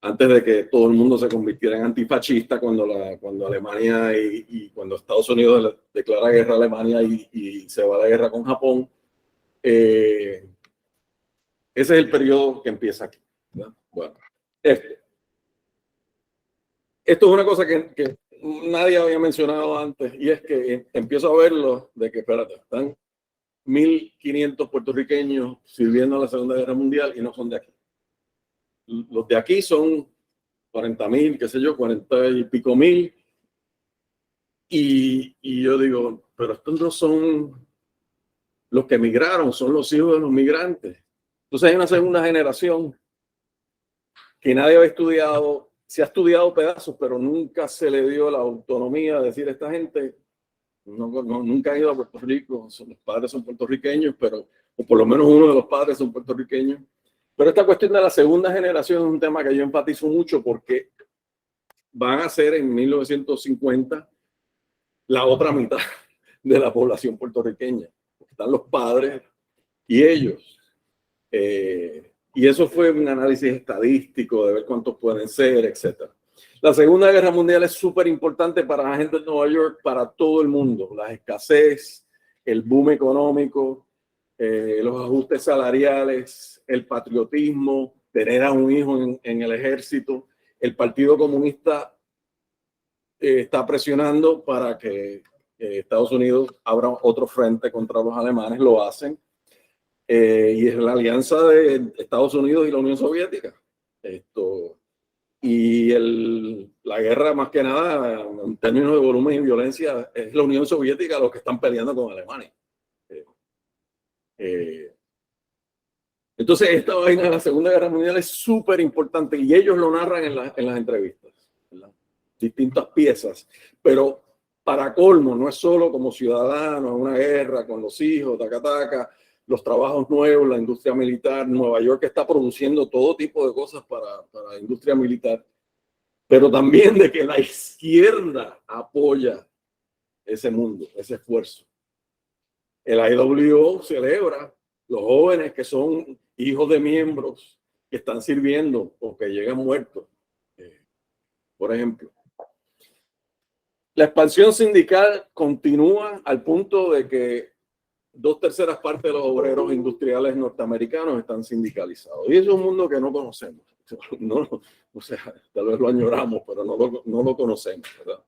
Speaker 3: Antes de que todo el mundo se convirtiera en antifascista, cuando Alemania y cuando Estados Unidos declara guerra a Alemania y se va a la guerra con Japón, ese es el periodo que empieza aquí, ¿no? Bueno, esto es una cosa que nadie había mencionado antes, y es que empiezo a verlo de que, espérate, están 1.500 puertorriqueños sirviendo en la Segunda Guerra Mundial y no son de aquí. Los de aquí son 40,000, qué sé yo, 40 y pico mil. Y yo digo, pero estos no son los que emigraron, son los hijos de los migrantes. Entonces hay una segunda generación que nadie había estudiado, se ha estudiado pedazos, pero nunca se le dio la autonomía de decir, esta gente nunca ha ido a Puerto Rico, los padres son puertorriqueños, o por lo menos uno de los padres son puertorriqueños. Pero esta cuestión de la segunda generación es un tema que yo enfatizo mucho porque van a ser en 1950 la otra mitad de la población puertorriqueña. Están los padres y ellos. Y eso fue un análisis estadístico de ver cuántos pueden ser, etc. La Segunda Guerra Mundial es súper importante para la gente de Nueva York, para todo el mundo. La escasez, el boom económico, los ajustes salariales, el patriotismo, tener a un hijo en el ejército. El Partido Comunista está presionando para que Estados Unidos abra otro frente contra los alemanes, lo hacen. Y es la alianza de Estados Unidos y la Unión Soviética. Y la guerra, más que nada, en términos de volumen y violencia, es la Unión Soviética los que están peleando con Alemania. Entonces, esta vaina de la Segunda Guerra Mundial es súper importante y ellos lo narran en las entrevistas, ¿verdad? Distintas piezas, pero para colmo, no es solo como ciudadanos en una guerra con los hijos, taca, taca. los trabajos nuevos, la industria militar. Nueva York está produciendo todo tipo de cosas para la industria militar, pero también de que la izquierda apoya ese mundo, ese esfuerzo. El IWO celebra los jóvenes que son hijos de miembros que están sirviendo o que llegan muertos, por ejemplo. La expansión sindical continúa al punto de que 2/3 partes de los obreros industriales norteamericanos están sindicalizados. Y eso es un mundo que no conocemos. No, o sea, tal vez lo añoramos, pero no lo conocemos, ¿verdad?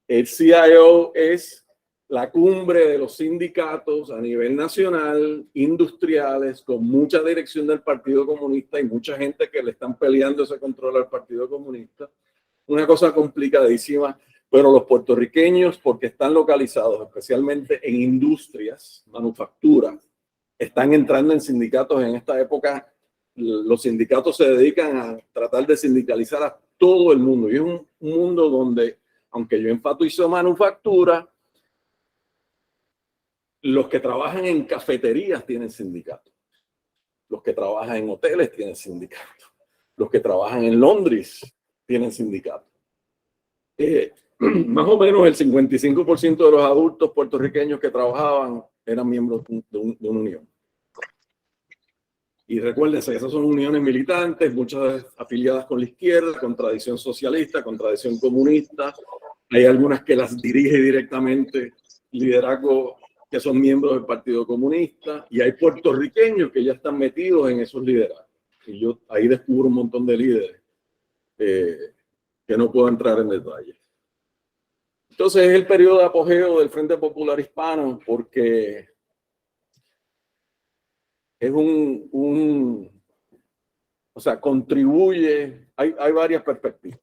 Speaker 3: El CIO es la cumbre de los sindicatos a nivel nacional, industriales, con mucha dirección del Partido Comunista y mucha gente que le están peleando ese control al Partido Comunista. Una cosa complicadísima, pero los puertorriqueños, porque están localizados especialmente en industrias, manufactura, están entrando en sindicatos en esta época. Los sindicatos se dedican a tratar de sindicalizar a todo el mundo. Y es un mundo donde, aunque yo enfatizo manufactura, los que trabajan en cafeterías tienen sindicatos. Los que trabajan en hoteles tienen sindicatos. Los que trabajan en Londres tienen sindicatos. Más o menos el 55% de los adultos puertorriqueños que trabajaban eran miembros de una unión. Y recuérdense, esas son uniones militantes, muchas afiliadas con la izquierda, con tradición socialista, con tradición comunista. Hay algunas que las dirige directamente liderazgo que son miembros del Partido Comunista, y hay puertorriqueños que ya están metidos en esos liderazgos. Y yo ahí descubro un montón de líderes que no puedo entrar en detalle. Entonces es el periodo de apogeo del Frente Popular Hispano, porque es o sea, contribuye, hay varias perspectivas.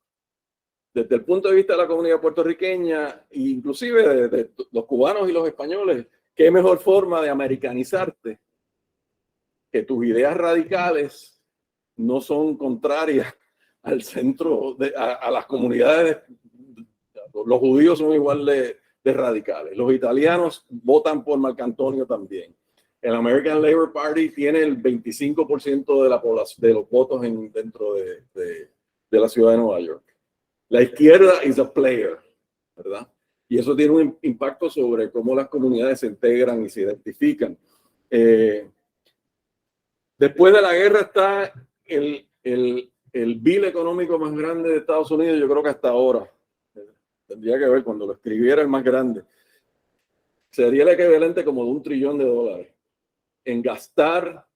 Speaker 3: Desde el punto de vista de la comunidad puertorriqueña, inclusive de los cubanos y los españoles, ¿qué mejor forma de americanizarte? Que tus ideas radicales no son contrarias al centro, a las comunidades. Los judíos son igual de radicales. Los italianos votan por Marcantonio también. El American Labor Party tiene el 25% de la población, de los votos dentro de la ciudad de Nueva York. La izquierda is a player, ¿verdad? Y eso tiene un impacto sobre cómo las comunidades se integran y se identifican. Después de la guerra está el bill económico más grande de Estados Unidos, yo creo que hasta ahora. Tendría que ver cuando lo escribiera el más grande. Sería el equivalente como de $1 trillón en gastar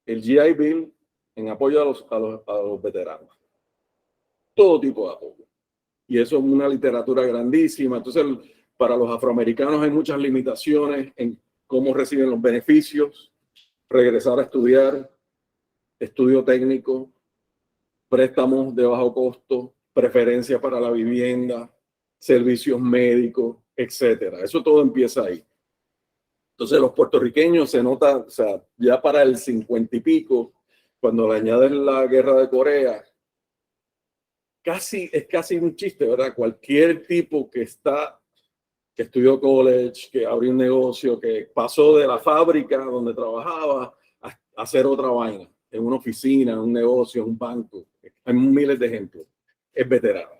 Speaker 3: el GI Bill en apoyo a los veteranos. Todo tipo de apoyo. Y eso es una literatura grandísima. Entonces, para los afroamericanos hay muchas limitaciones en cómo reciben los beneficios, regresar a estudiar, estudio técnico, préstamos de bajo costo, preferencia para la vivienda, servicios médicos, etcétera. Eso todo empieza ahí. Entonces, los puertorriqueños se nota, o sea, ya para el 50 y pico, cuando le añaden la guerra de Corea, es casi un chiste, ¿verdad? Cualquier tipo que estudió college, que abrió un negocio, que pasó de la fábrica donde trabajaba a hacer otra vaina, en una oficina, en un negocio, en un banco. Hay miles de ejemplos. Es veterano.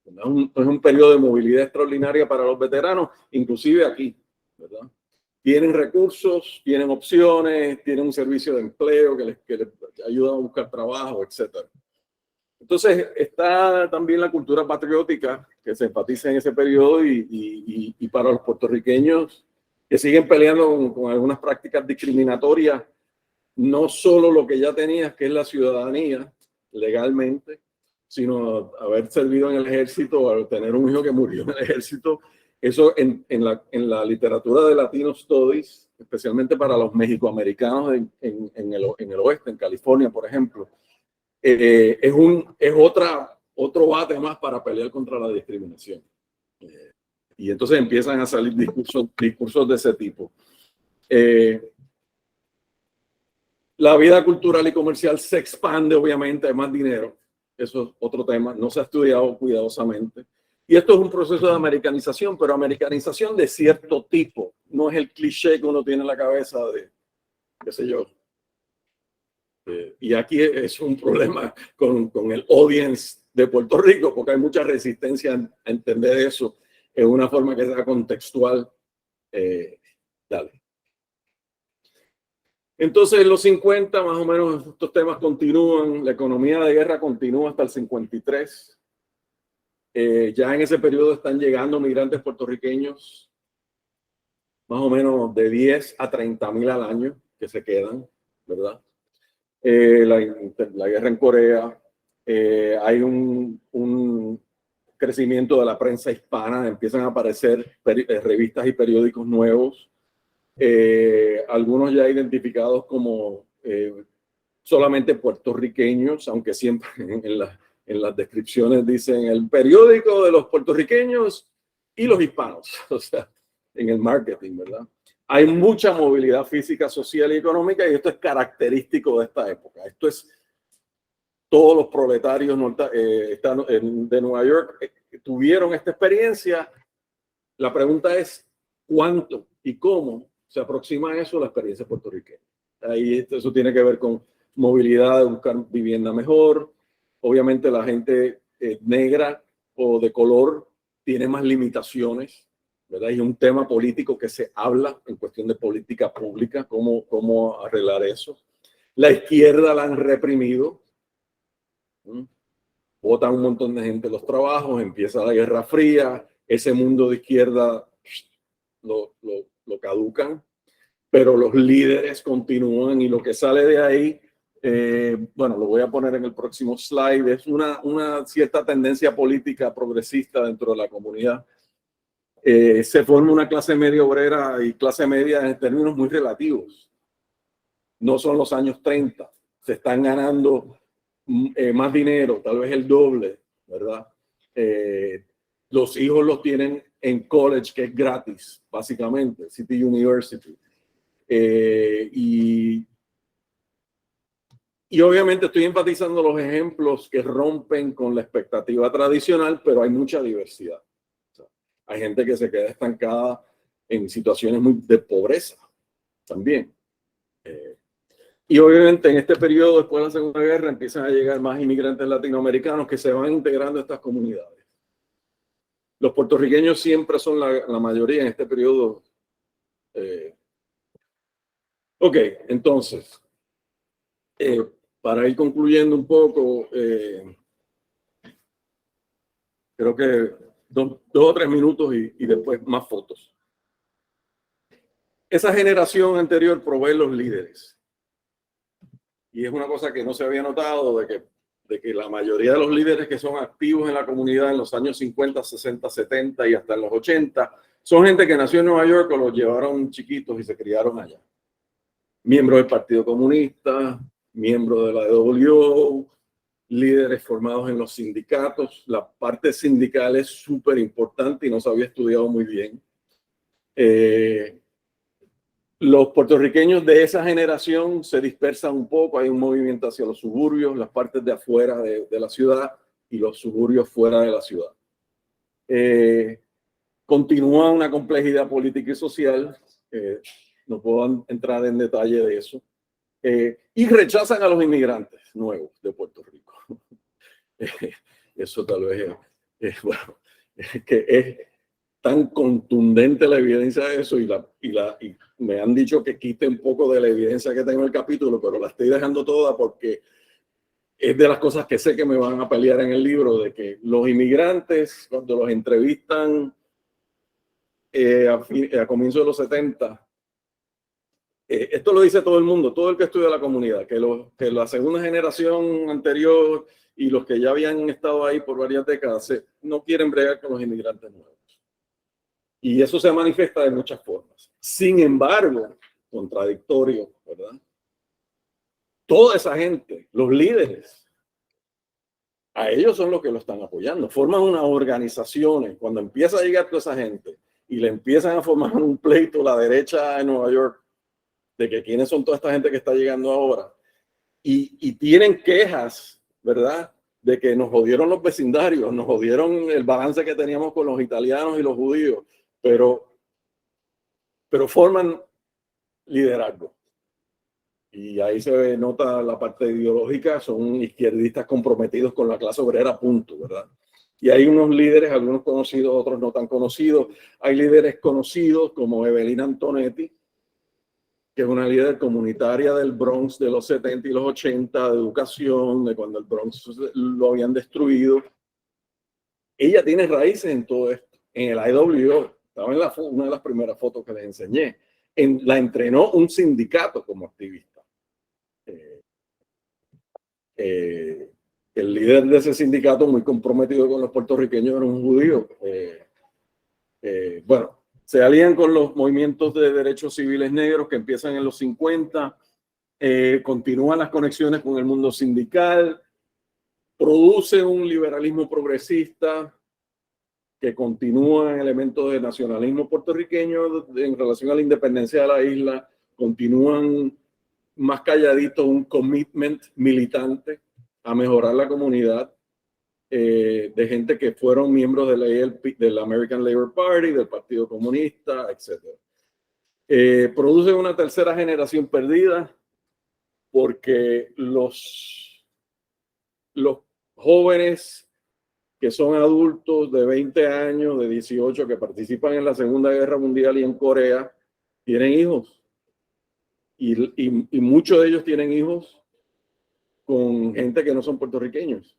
Speaker 3: Es un periodo de movilidad extraordinaria para los veteranos, inclusive aquí, ¿verdad? Tienen recursos, tienen opciones, tienen un servicio de empleo que les ayuda a buscar trabajo, etcétera. Entonces está también la cultura patriótica que se enfatiza en ese periodo y para los puertorriqueños que siguen peleando con algunas prácticas discriminatorias, no solo lo que ya tenías, que es la ciudadanía legalmente, sino haber servido en el ejército o tener un hijo que murió en el ejército. Eso en la literatura de Latino Studies, especialmente para los mexicoamericanos en el oeste, en California, por ejemplo, es otro bate más para pelear contra la discriminación. Y entonces empiezan a salir discursos de ese tipo. La vida cultural y comercial se expande, obviamente, hay más dinero. Eso es otro tema, no se ha estudiado cuidadosamente. Y esto es un proceso de americanización, pero americanización de cierto tipo, no es el cliché que uno tiene en la cabeza de, qué sé yo. Y aquí es un problema con el audience de Puerto Rico, porque hay mucha resistencia a entender eso en una forma que sea contextual. Dale. Entonces, en los 50, más o menos, estos temas continúan. La economía de guerra continúa hasta el 53. Ya en ese periodo están llegando migrantes puertorriqueños, más o menos de 10 a 30,000 al año que se quedan, ¿verdad? La guerra en Corea, hay un crecimiento de la prensa hispana, empiezan a aparecer revistas y periódicos nuevos, algunos ya identificados como solamente puertorriqueños, aunque siempre en las descripciones dicen el periódico de los puertorriqueños y los hispanos, o sea, en el marketing, ¿verdad? Hay mucha movilidad física, social y económica, y esto es característico de esta época. Esto es todos los proletarios de Nueva York tuvieron esta experiencia. La pregunta es cuánto y cómo se aproxima a eso la experiencia puertorriqueña. Ahí eso tiene que ver con movilidad, de buscar vivienda mejor. Obviamente la gente negra o de color tiene más limitaciones, ¿verdad? Y un tema político que se habla en cuestión de política pública, cómo arreglar eso. La izquierda la han reprimido. Votan un montón de gente los trabajos, empieza la Guerra Fría, ese mundo de izquierda lo caducan, pero los líderes continúan y lo que sale de ahí, bueno, lo voy a poner en el próximo slide, es una cierta tendencia política progresista dentro de la comunidad. Se forma una clase media obrera y clase media en términos muy relativos. No son los años 30, se están ganando más dinero, tal vez el doble, ¿verdad? Los hijos los tienen en college, que es gratis, básicamente, City University. Y obviamente estoy enfatizando los ejemplos que rompen con la expectativa tradicional, pero hay mucha diversidad. O sea, hay gente que se queda estancada en situaciones de pobreza también. Y obviamente en este periodo, después de la Segunda Guerra, empiezan a llegar más inmigrantes latinoamericanos que se van integrando a estas comunidades. Los puertorriqueños siempre son la mayoría en este periodo. Ok, entonces, para ir concluyendo un poco, creo que dos o tres minutos y después más fotos. Esa generación anterior provee los líderes. Y es una cosa que no se había notado, de que la mayoría de los líderes que son activos en la comunidad en los años 50, 60, 70 y hasta en los 80, son gente que nació en Nueva York o los llevaron chiquitos y se criaron allá. Miembros del Partido Comunista, miembros de la EWO, líderes formados en los sindicatos. La parte sindical es súper importante y no se había estudiado muy bien. Los puertorriqueños de esa generación se dispersan un poco, hay un movimiento hacia los suburbios, las partes de afuera de la ciudad y los suburbios fuera de la ciudad. Continúa una complejidad política y social, no puedo entrar en detalle de eso, y rechazan a los inmigrantes nuevos de Puerto Rico. Eso tal vez bueno, que es tan contundente la evidencia de eso y me han dicho que quite un poco de la evidencia que tengo en el capítulo, pero la estoy dejando toda porque es de las cosas que sé que me van a pelear en el libro, de que los inmigrantes, cuando los entrevistan a comienzos de los 70, esto lo dice todo el mundo, todo el que estudia la comunidad, que la segunda generación anterior y los que ya habían estado ahí por varias décadas no quieren bregar con los inmigrantes nuevos. Y eso se manifiesta de muchas formas. Sin embargo, contradictorio, ¿verdad? Toda esa gente, los líderes, a ellos son los que lo están apoyando. Forman unas organizaciones. Cuando empieza a llegar toda esa gente y le empiezan a formar un pleito la derecha en Nueva York de que quiénes son toda esta gente que está llegando ahora y tienen quejas, ¿verdad? De que nos jodieron los vecindarios, nos jodieron el balance que teníamos con los italianos y los judíos. Pero pero forman liderazgo. Y ahí se nota la parte ideológica, son izquierdistas comprometidos con la clase obrera, punto, ¿verdad? Y hay unos líderes, algunos conocidos, otros no tan conocidos. Hay líderes conocidos como Evelina Antonetti, que es una líder comunitaria del Bronx de los 70 y los 80, de educación, de cuando el Bronx lo habían destruido. Ella tiene raíces en todo esto, en el IWO. Estaba en una de las primeras fotos que les enseñé. La entrenó un sindicato como activista. El líder de ese sindicato, muy comprometido con los puertorriqueños, era un judío. Bueno, se alían con los movimientos de derechos civiles negros que empiezan en los 50, continúan las conexiones con el mundo sindical, produce un liberalismo progresista que continúa en elementos de nacionalismo puertorriqueño en relación a la independencia de la isla, continúan más calladitos un commitment militante a mejorar la comunidad, de gente que fueron miembros de la ALP, del American Labor Party, del Partido Comunista, etc. Produce una tercera generación perdida porque los jóvenes que son adultos de 20 años, de 18, que participan en la Segunda Guerra Mundial y en Corea, tienen hijos. Y muchos de ellos tienen hijos con gente que no son puertorriqueños.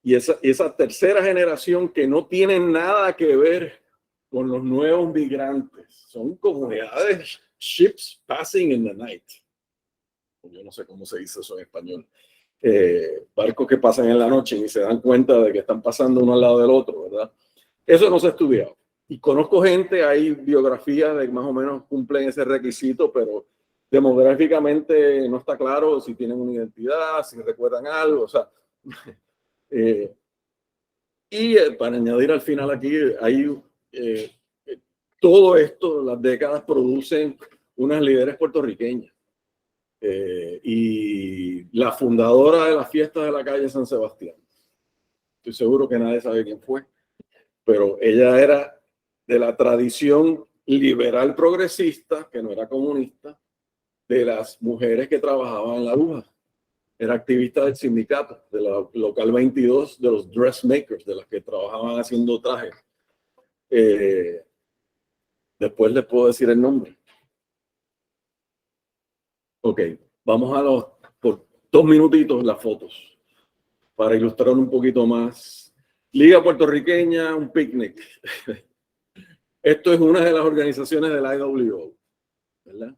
Speaker 3: Y esa tercera generación que no tienen nada que ver con los nuevos migrantes, son comunidades, ships passing in the night. Yo no sé cómo se dice eso en español. Barcos que pasan en la noche y se dan cuenta de que están pasando uno al lado del otro, ¿verdad? Eso no se ha estudiado. Y conozco gente, hay biografías de que más o menos cumplen ese requisito, pero demográficamente no está claro si tienen una identidad, si recuerdan algo, o sea. Para añadir al final aquí, hay todo esto, las décadas producen unas líderes puertorriqueñas. Y la fundadora de las fiestas de la calle San Sebastián, estoy seguro que nadie sabe quién fue, pero ella era de la tradición liberal progresista, que no era comunista, de las mujeres que trabajaban en la aguja. Era activista del sindicato, de la local 22, de los dressmakers, de las que trabajaban haciendo trajes. Después les puedo decir el nombre. Ok, vamos por 2 minutitos las fotos, para ilustrar un poquito más. Liga Puertorriqueña, un picnic. Esto es una de las organizaciones del IWO, ¿verdad?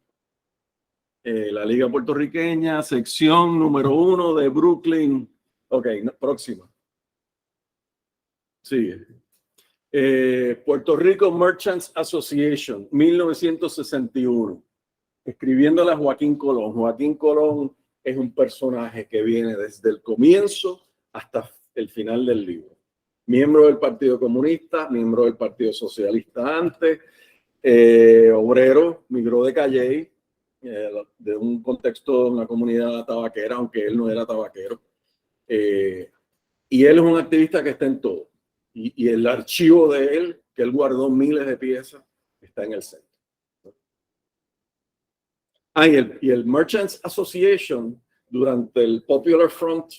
Speaker 3: La Liga Puertorriqueña, sección número 1 de Brooklyn. Ok, próxima. Sigue. Puerto Rico Merchants Association, 1961. Escribiéndola a Joaquín Colón. Joaquín Colón es un personaje que viene desde el comienzo hasta el final del libro. Miembro del Partido Comunista, miembro del Partido Socialista antes, obrero, migró de Calley, de un contexto de una comunidad tabaquera, aunque él no era tabaquero. Y él es un activista que está en todo. Y el archivo de él, que él guardó miles de piezas, está en el centro. Y el Merchants Association, durante el Popular Front,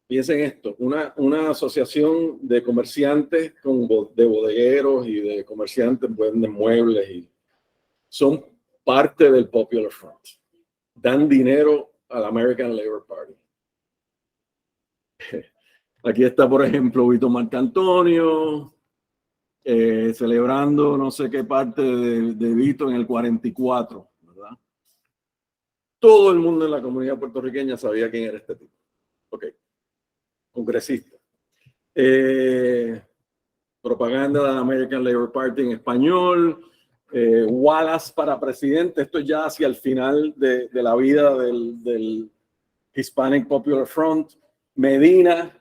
Speaker 3: piensen esto, una asociación de comerciantes de bodegueros y de comerciantes de muebles, y son parte del Popular Front. Dan dinero al American Labor Party. Aquí está, por ejemplo, Vito Marcantonio, celebrando no sé qué parte de Vito en el 44, ¿verdad? Todo el mundo en la comunidad puertorriqueña sabía quién era este tipo. Ok. Congresista. Propaganda de la American Labor Party en español. Wallace para presidente. Esto ya hacia el final de la vida del Hispanic Popular Front. Medina,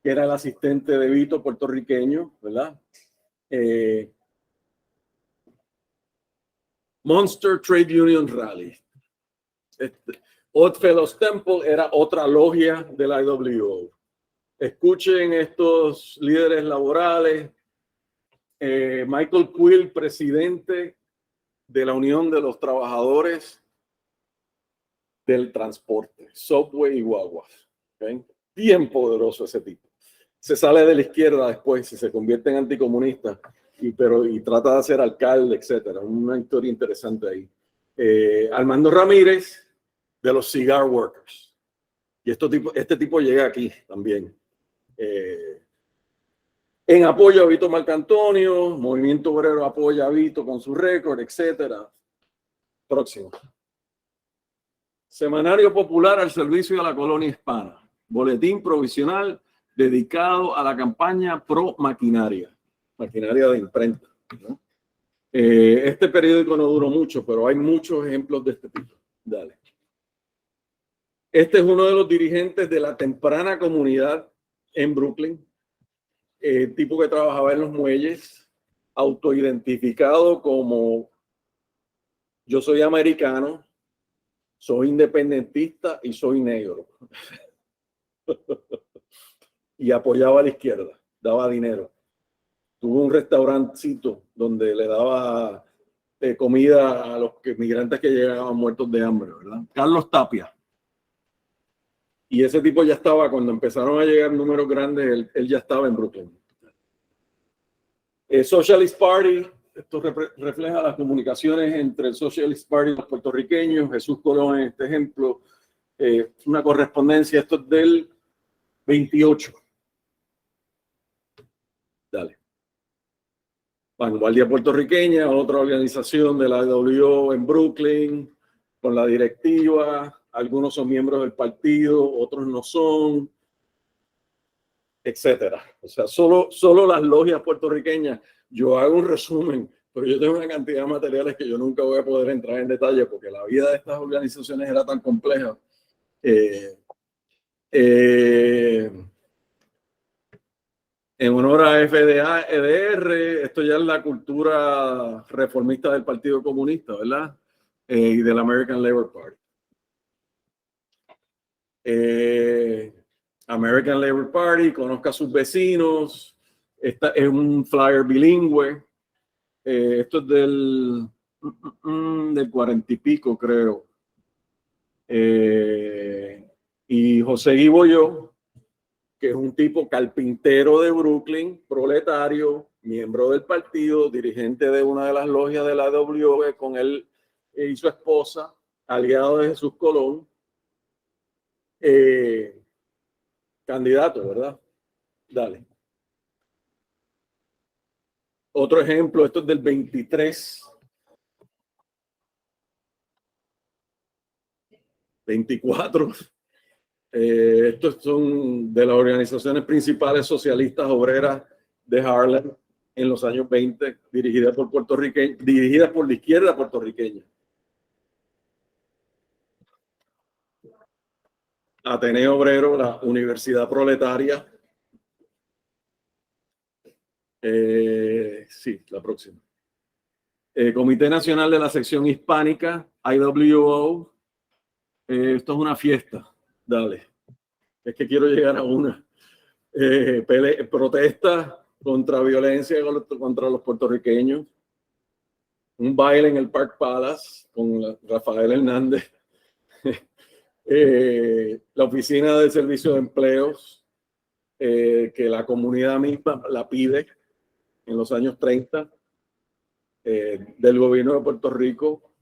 Speaker 3: que era el asistente de Vito puertorriqueño, ¿verdad? Monster Trade Union Rally. Oddfellows Temple era otra logia del IWO. Escuchen estos líderes laborales Michael Quill, presidente de la Unión de los Trabajadores del Transporte, Subway y Guaguas. ¿Okay? Bien poderoso ese tipo. Se sale de la izquierda después y se convierte en anticomunista, y trata de ser alcalde, etcétera. Una historia interesante ahí. Armando Ramírez, de los Cigar Workers. Y este tipo llega aquí también. En apoyo a Vito Marcantonio, Movimiento Obrero apoya a Vito con su récord, etcétera. Próximo. Semanario Popular al servicio de la colonia hispana. Boletín provisional dedicado a la campaña pro maquinaria de imprenta, ¿no? Este periódico no duró mucho, pero hay muchos ejemplos de este tipo. Dale. Este es uno de los dirigentes de la temprana comunidad en Brooklyn, tipo que trabajaba en los muelles, autoidentificado como yo soy americano, soy independentista y soy negro. Y apoyaba a la izquierda, daba dinero. Tuvo un restaurancito donde le daba comida a los migrantes que llegaban muertos de hambre, ¿verdad? Carlos Tapia. Y ese tipo ya estaba, cuando empezaron a llegar números grandes, él ya estaba en Brooklyn. Socialist Party, esto refleja las comunicaciones entre el Socialist Party y los puertorriqueños. Jesús Colón en este ejemplo, una correspondencia, esto es del 28. Dale. Vanguardia Puertorriqueña, otra organización de la AWO en Brooklyn, con la directiva. Algunos son miembros del partido, otros no son, etcétera. O sea, solo las logias puertorriqueñas. Yo hago un resumen, pero yo tengo una cantidad de materiales que yo nunca voy a poder entrar en detalle porque la vida de estas organizaciones era tan compleja. En honor a FDA, EDR, esto ya es la cultura reformista del Partido Comunista, ¿verdad? Y del American Labor Party. American Labor Party, conozca a sus vecinos. Esta es un flyer bilingüe. Esto es del 40 y pico, creo. Y José Guiboyó, que es un tipo carpintero de Brooklyn, proletario, miembro del partido, dirigente de una de las logias de la AWO, con él y su esposa, aliado de Jesús Colón. Candidato, ¿verdad? Dale. Otro ejemplo, esto es del 23. 24. Estos son de las organizaciones principales socialistas obreras de Harlem en los años 20, dirigidas por la izquierda puertorriqueña. Ateneo Obrero, la Universidad Proletaria. Sí, la próxima. Comité Nacional de la Sección Hispánica, IWO. Esto es una fiesta. Dale. Es que quiero llegar a una. Protesta contra violencia contra los puertorriqueños. Un baile en el Park Palace con Rafael Hernández. La Oficina del Servicio de Empleos, que la comunidad misma la pide en los años 30, del gobierno de Puerto Rico,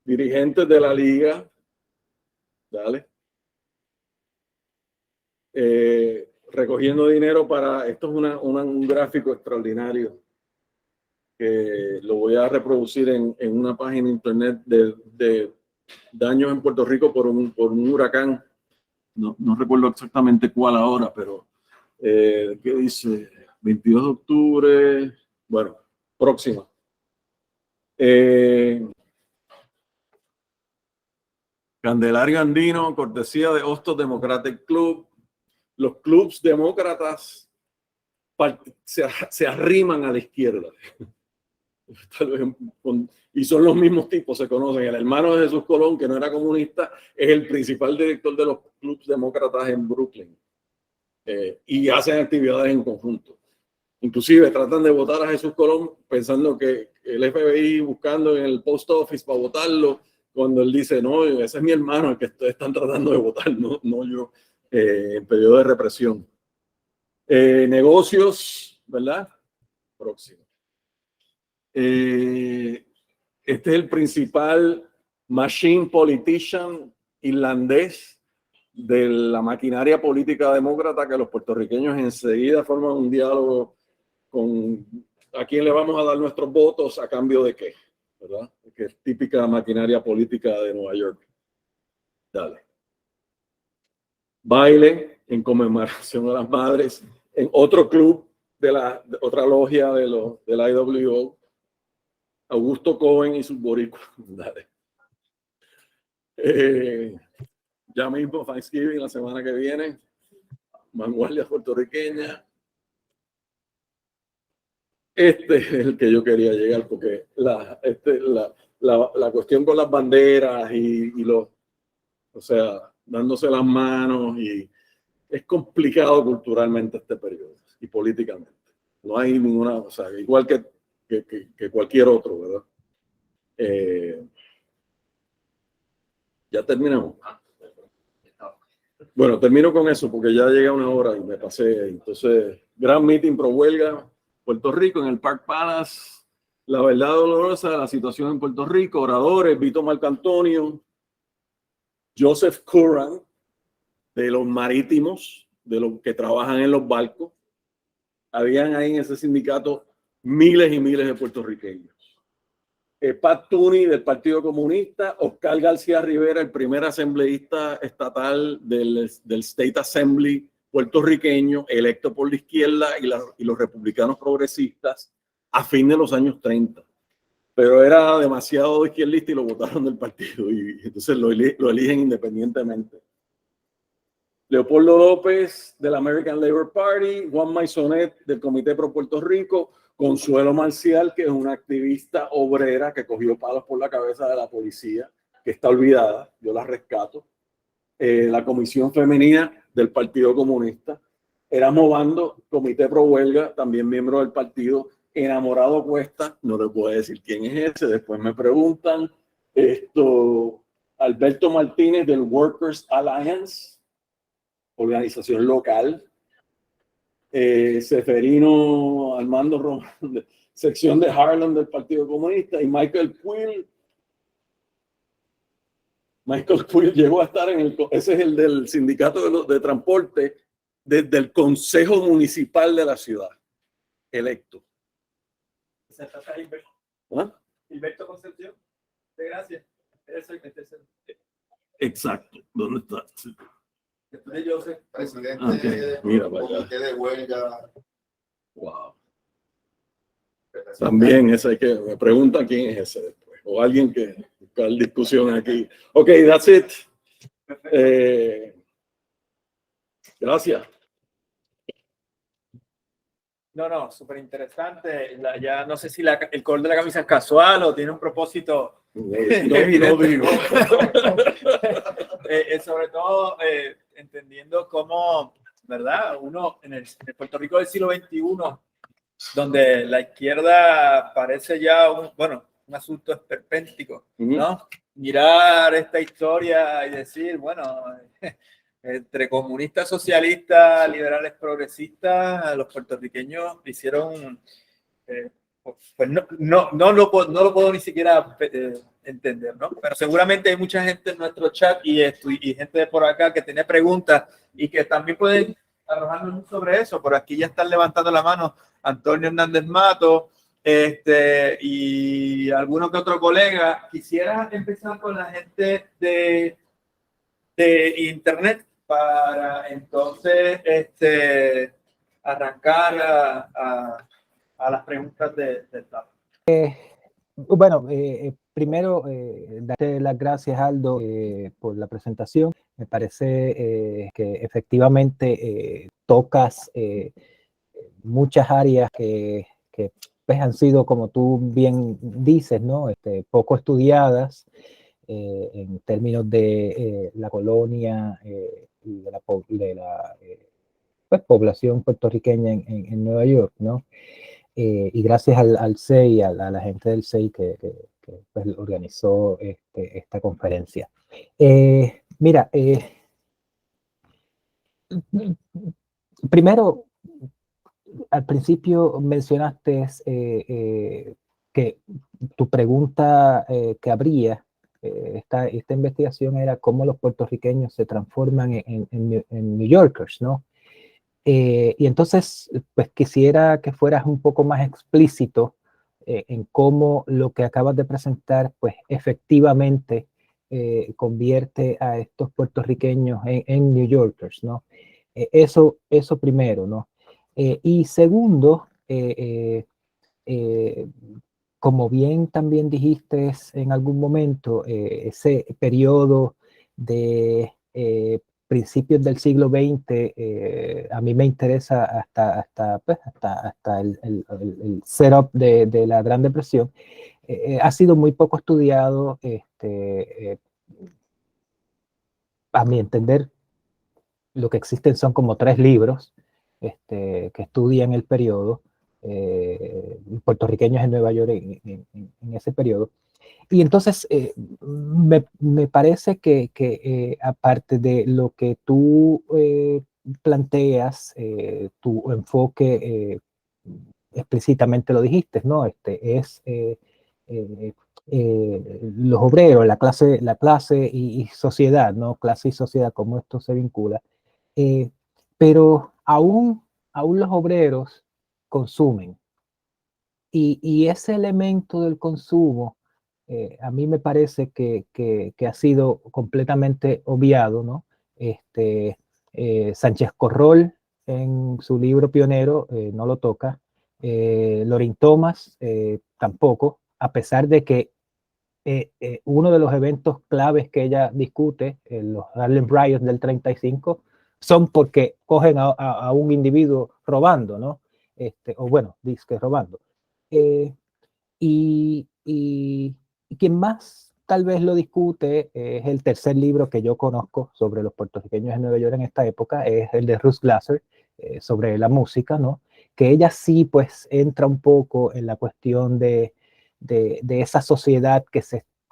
Speaker 3: dirigentes de la Liga, dale, recogiendo dinero para, esto es un gráfico extraordinario, que lo voy a reproducir en una página internet de daños en Puerto Rico por un huracán. No recuerdo exactamente cuál ahora, pero ¿qué dice? 22 de octubre, bueno, próxima. Candelario Andino, cortesía de Hostos Democratic Club. Los clubs demócratas se arriman a la izquierda. Y son los mismos tipos, se conocen. El hermano de Jesús Colón, que no era comunista, es el principal director de los clubs demócratas en Brooklyn. Y hacen actividades en conjunto. Inclusive tratan de votar a Jesús Colón pensando que el FBI buscando en el post office para votarlo, cuando él dice, no, ese es mi hermano el que están tratando de votar, no yo, en periodo de represión. Negocios, ¿verdad? Próximo. Este es el principal machine politician irlandés de la maquinaria política demócrata, que los puertorriqueños enseguida forman un diálogo con a quién le vamos a dar nuestros votos a cambio de qué, ¿verdad? Que es típica maquinaria política de Nueva York. Dale. Baile en conmemoración a las madres en otro club de otra logia del IWO. Augusto Cohen y sus boricuas. Dale. Ya mismo Thanksgiving la semana que viene. Vanguardia puertorriqueña. Este es el que yo quería llegar porque la cuestión con las banderas y los, o sea, dándose las manos y es complicado culturalmente este periodo y políticamente. No hay ninguna, o sea, igual que cualquier otro, ¿verdad? Ya terminamos. Bueno, termino con eso porque ya llega una hora y me pasé. Entonces, gran meeting pro huelga, Puerto Rico en el Park Palace. La verdad dolorosa de la situación en Puerto Rico. Oradores, Vito Marcantonio, Joseph Curran, de los marítimos, de los que trabajan en los barcos. Habían ahí en ese sindicato miles y miles de puertorriqueños. Pat Tooney del Partido Comunista, Oscar García Rivera, el primer asambleísta estatal del State Assembly puertorriqueño, electo por la izquierda y los republicanos progresistas a fin de los años 30. Pero era demasiado izquierdista y lo votaron del partido y entonces lo eligen independientemente. Leopoldo López del American Labor Party, Juan Maisonet del Comité Pro Puerto Rico, Consuelo Marcial, que es una activista obrera que cogió palos por la cabeza de la policía, que está olvidada, yo la rescato. La Comisión Femenina del Partido Comunista. Éramos Bando, Comité Pro Huelga, también miembro del partido. Enamorado Cuesta, no les puedo decir quién es ese, después me preguntan. Alberto Martínez del Workers Alliance, organización local. Seferino Armando Román, sección de Harlem del Partido Comunista, y Michael Quill. Michael Quill llegó a estar ese es el del sindicato de transporte desde el Consejo Municipal de la ciudad, electo. ¿Ah?
Speaker 1: Gilberto Concepción, de Gracia.
Speaker 3: Exacto. ¿Dónde está?
Speaker 1: Joseph.
Speaker 2: Presidente
Speaker 3: del
Speaker 2: comité de huelga.
Speaker 3: Wow. También ese hay que me preguntan quién es ese después. O alguien que buscar discusión aquí. Ok, that's it. Gracias.
Speaker 1: No, súper interesante. Ya no sé si el color de la camisa es casual o tiene un propósito.
Speaker 3: No digo.
Speaker 1: Sobre todo entendiendo cómo, ¿verdad? Uno en el Puerto Rico del siglo XXI, donde la izquierda parece ya un asunto esperpéntico, ¿no? Mirar esta historia y decir, bueno, entre comunistas, socialistas, liberales, progresistas, los puertorriqueños hicieron, pues no lo puedo ni siquiera entender, ¿no? Pero seguramente hay mucha gente en nuestro chat y gente de por acá que tiene preguntas y que también pueden arrojarnos sobre eso. Por aquí ya están levantando la mano Antonio Hernández Mato y alguno que otro colega. Quisiera empezar con la gente de internet para entonces arrancar a las preguntas del TAP.
Speaker 4: Bueno, primero, darte las gracias, Aldo, por la presentación. Me parece que efectivamente tocas muchas áreas que pues, han sido, como tú bien dices, ¿no? Poco estudiadas en términos de la colonia y de la pues, población puertorriqueña en Nueva York, ¿no? Y gracias al CEI, a la gente del CEI que, pues, organizó esta conferencia. Mira, primero, al principio mencionaste que tu pregunta que habría, esta investigación era cómo los puertorriqueños se transforman en New Yorkers, ¿no? Y entonces, pues quisiera que fueras un poco más explícito en cómo lo que acabas de presentar, pues efectivamente convierte a estos puertorriqueños en New Yorkers, ¿no? Eso primero, ¿no? Y segundo, como bien también dijiste en algún momento, ese periodo de principios del siglo XX, a mí me interesa hasta el setup de la Gran Depresión, ha sido muy poco estudiado, a mi entender. Lo que existen son como 3 libros que estudian el periodo, puertorriqueños en Nueva York en ese periodo. Y entonces me parece que aparte de lo que tú planteas, tu enfoque explícitamente lo dijiste, ¿no? Es los obreros, la clase y sociedad, ¿no? Clase y sociedad, cómo esto se vincula. Pero aún los obreros consumen. Y ese elemento del consumo, a mí me parece que ha sido completamente obviado, ¿no? Sánchez Corrol, en su libro pionero, no lo toca. Lorin Thomas, tampoco, a pesar de que uno de los eventos claves que ella discute, los Harlem Riots del 35, son porque cogen a un individuo robando, ¿no? O bueno, dice que robando. Y quien más tal vez lo discute es el tercer libro que yo conozco sobre los puertorriqueños en Nueva York en esta época, es el de Ruth Glasser, sobre la música, ¿no? Que ella sí pues entra un poco en la cuestión de esa sociedad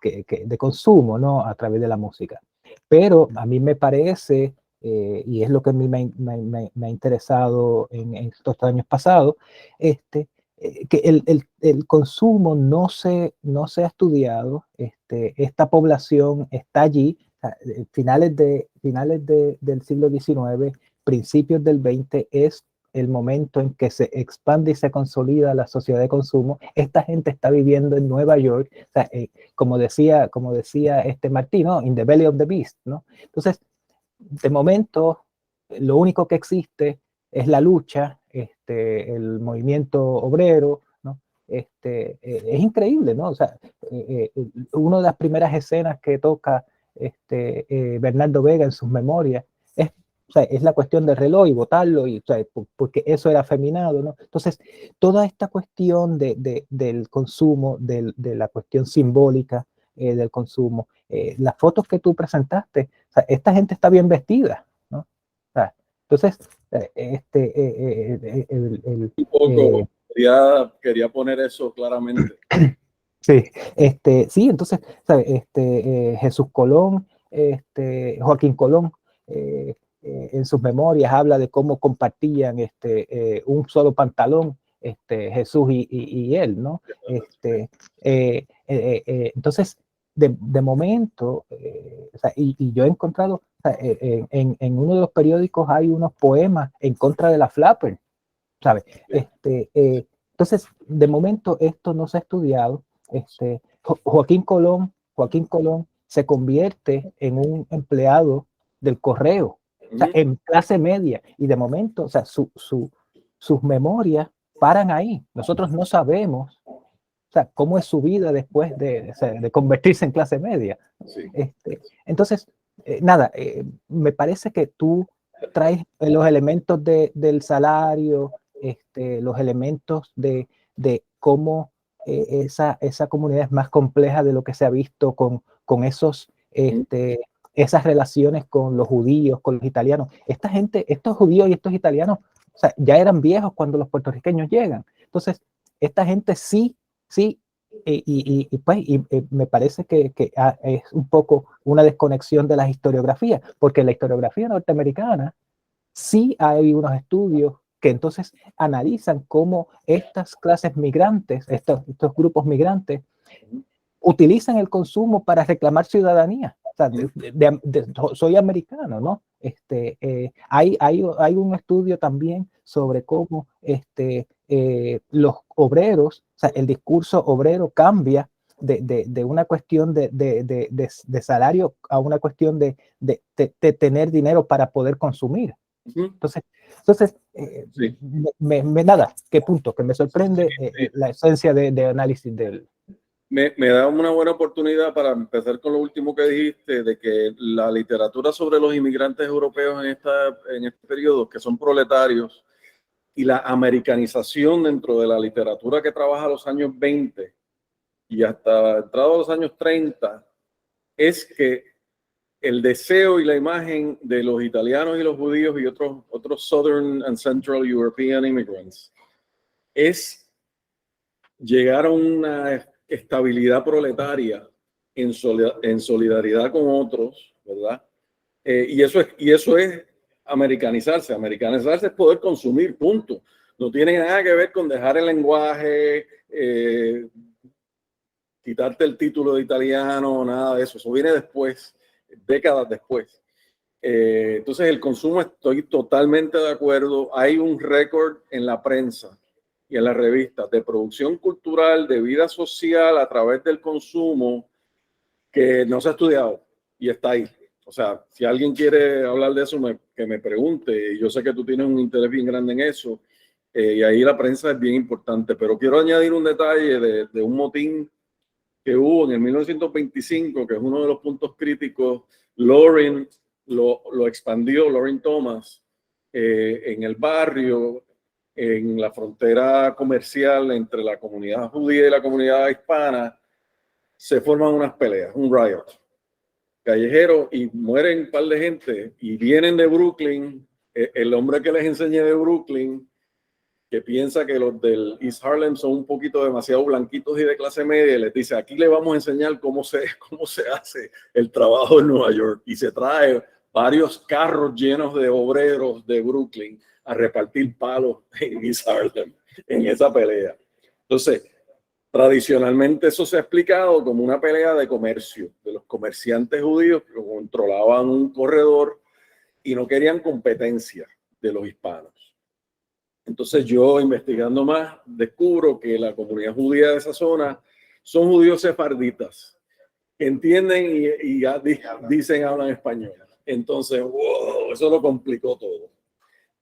Speaker 4: de consumo, ¿no? A través de la música. Pero a mí me parece, y es lo que a mí me ha interesado en estos años pasados, que el consumo no se ha estudiado, esta población está allí, finales del siglo XIX, principios del XX, es el momento en que se expande y se consolida la sociedad de consumo. Esta gente está viviendo en Nueva York, o sea, como decía Martín, ¿no? In the belly of the beast, ¿no? Entonces, de momento, lo único que existe es la lucha, el movimiento obrero, ¿no? Es increíble, ¿no? O sea, una de las primeras escenas que toca Bernardo Vega en sus memorias es, o sea, es la cuestión del reloj y botarlo, y, o sea, porque eso era afeminado, ¿no? Entonces, toda esta cuestión del consumo, de la cuestión simbólica del consumo, las fotos que tú presentaste, o sea, esta gente está bien vestida, ¿no? O sea, entonces,
Speaker 3: Un poco, quería poner eso claramente.
Speaker 4: sí, sí, entonces, ¿sabe? Jesús Colón, Joaquín Colón, en sus memorias habla de cómo compartían un solo pantalón, Jesús y él, ¿no? Entonces, de momento, o sea, y yo he encontrado, o sea, en uno de los periódicos hay unos poemas en contra de la Flapper, ¿sabes? Entonces, de momento esto no se ha estudiado. Joaquín Colón se convierte en un empleado del correo, o sea, en clase media, y de momento, o sea, sus memorias paran ahí. Nosotros no sabemos, o sea, cómo es su vida después o sea, de convertirse en clase media.
Speaker 3: Sí.
Speaker 4: Entonces, nada, me parece que tú traes los elementos del salario, los elementos de cómo esa comunidad es más compleja de lo que se ha visto con esos esas relaciones con los judíos, con los italianos. Esta gente, estos judíos y estos italianos, o sea, ya eran viejos cuando los puertorriqueños llegan. Entonces, esta gente sí, me parece que es un poco una desconexión de las historiografías, porque en la historiografía norteamericana sí hay unos estudios que entonces analizan cómo estas clases migrantes, estos grupos migrantes, utilizan el consumo para reclamar ciudadanía. O sea, soy americano, ¿no? Hay un estudio también sobre cómo los obreros, o sea, el discurso obrero cambia de una cuestión de salario a una cuestión de tener dinero para poder consumir. Entonces
Speaker 3: Sí.
Speaker 4: nada, qué punto, que me sorprende la esencia de análisis del...
Speaker 3: Me da una buena oportunidad para empezar con lo último que dijiste, de que la literatura sobre los inmigrantes europeos en este periodo, que son proletarios, y la americanización dentro de la literatura que trabaja los años 20 y hasta entrado a los años 30, es que el deseo y la imagen de los italianos y los judíos y otros Southern and Central European immigrants es llegar a una estabilidad proletaria en solidaridad con otros, ¿verdad? Y eso es americanizarse. Americanizarse es poder consumir, punto. No tiene nada que ver con dejar el lenguaje, quitarte el título de italiano, nada de eso. Eso viene después, décadas después. Entonces el consumo, estoy totalmente de acuerdo. Hay un récord en la prensa y en las revistas de producción cultural, de vida social a través del consumo que no se ha estudiado y está ahí. O sea, si alguien quiere hablar de eso, que me pregunte. Yo sé que tú tienes un interés bien grande en eso y ahí la prensa es bien importante. Pero quiero añadir un detalle de un motín que hubo en el 1925, que es uno de los puntos críticos. Loring lo expandió, Loring Thomas, en el barrio, en la frontera comercial entre la comunidad judía y la comunidad hispana, se forman unas peleas, un riot callejero, y mueren un par de gente, y vienen de Brooklyn, el hombre que les enseñé de Brooklyn, que piensa que los del East Harlem son un poquito demasiado blanquitos y de clase media, y les dice, aquí le vamos a enseñar cómo se hace el trabajo en Nueva York, y se trae varios carros llenos de obreros de Brooklyn a repartir palos en East Harlem en esa pelea. Entonces, tradicionalmente eso se ha explicado como una pelea de comercio, de los comerciantes judíos que controlaban un corredor y no querían competencia de los hispanos. Entonces yo, investigando más, descubro que la comunidad judía de esa zona son judíos sefarditas, que entienden y ya dicen, hablan español. Entonces, wow, eso lo complicó todo.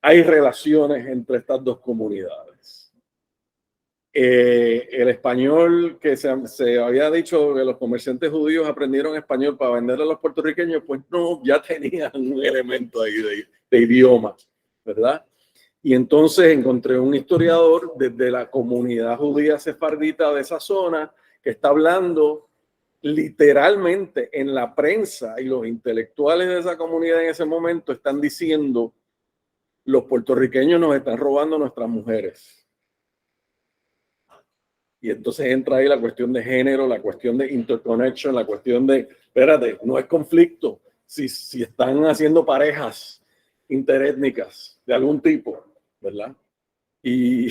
Speaker 3: Hay relaciones entre estas dos comunidades. El español que se había dicho que los comerciantes judíos aprendieron español para venderle a los puertorriqueños, pues no, ya tenían un elemento ahí de idioma, ¿verdad? Y entonces encontré un historiador desde la comunidad judía sefardita de esa zona que está hablando literalmente en la prensa, y los intelectuales de esa comunidad en ese momento están diciendo: los puertorriqueños nos están robando nuestras mujeres. Y entonces entra ahí la cuestión de género, la cuestión de interconnection, la cuestión de, espérate, no es conflicto si están haciendo parejas interétnicas de algún tipo, ¿verdad? Y,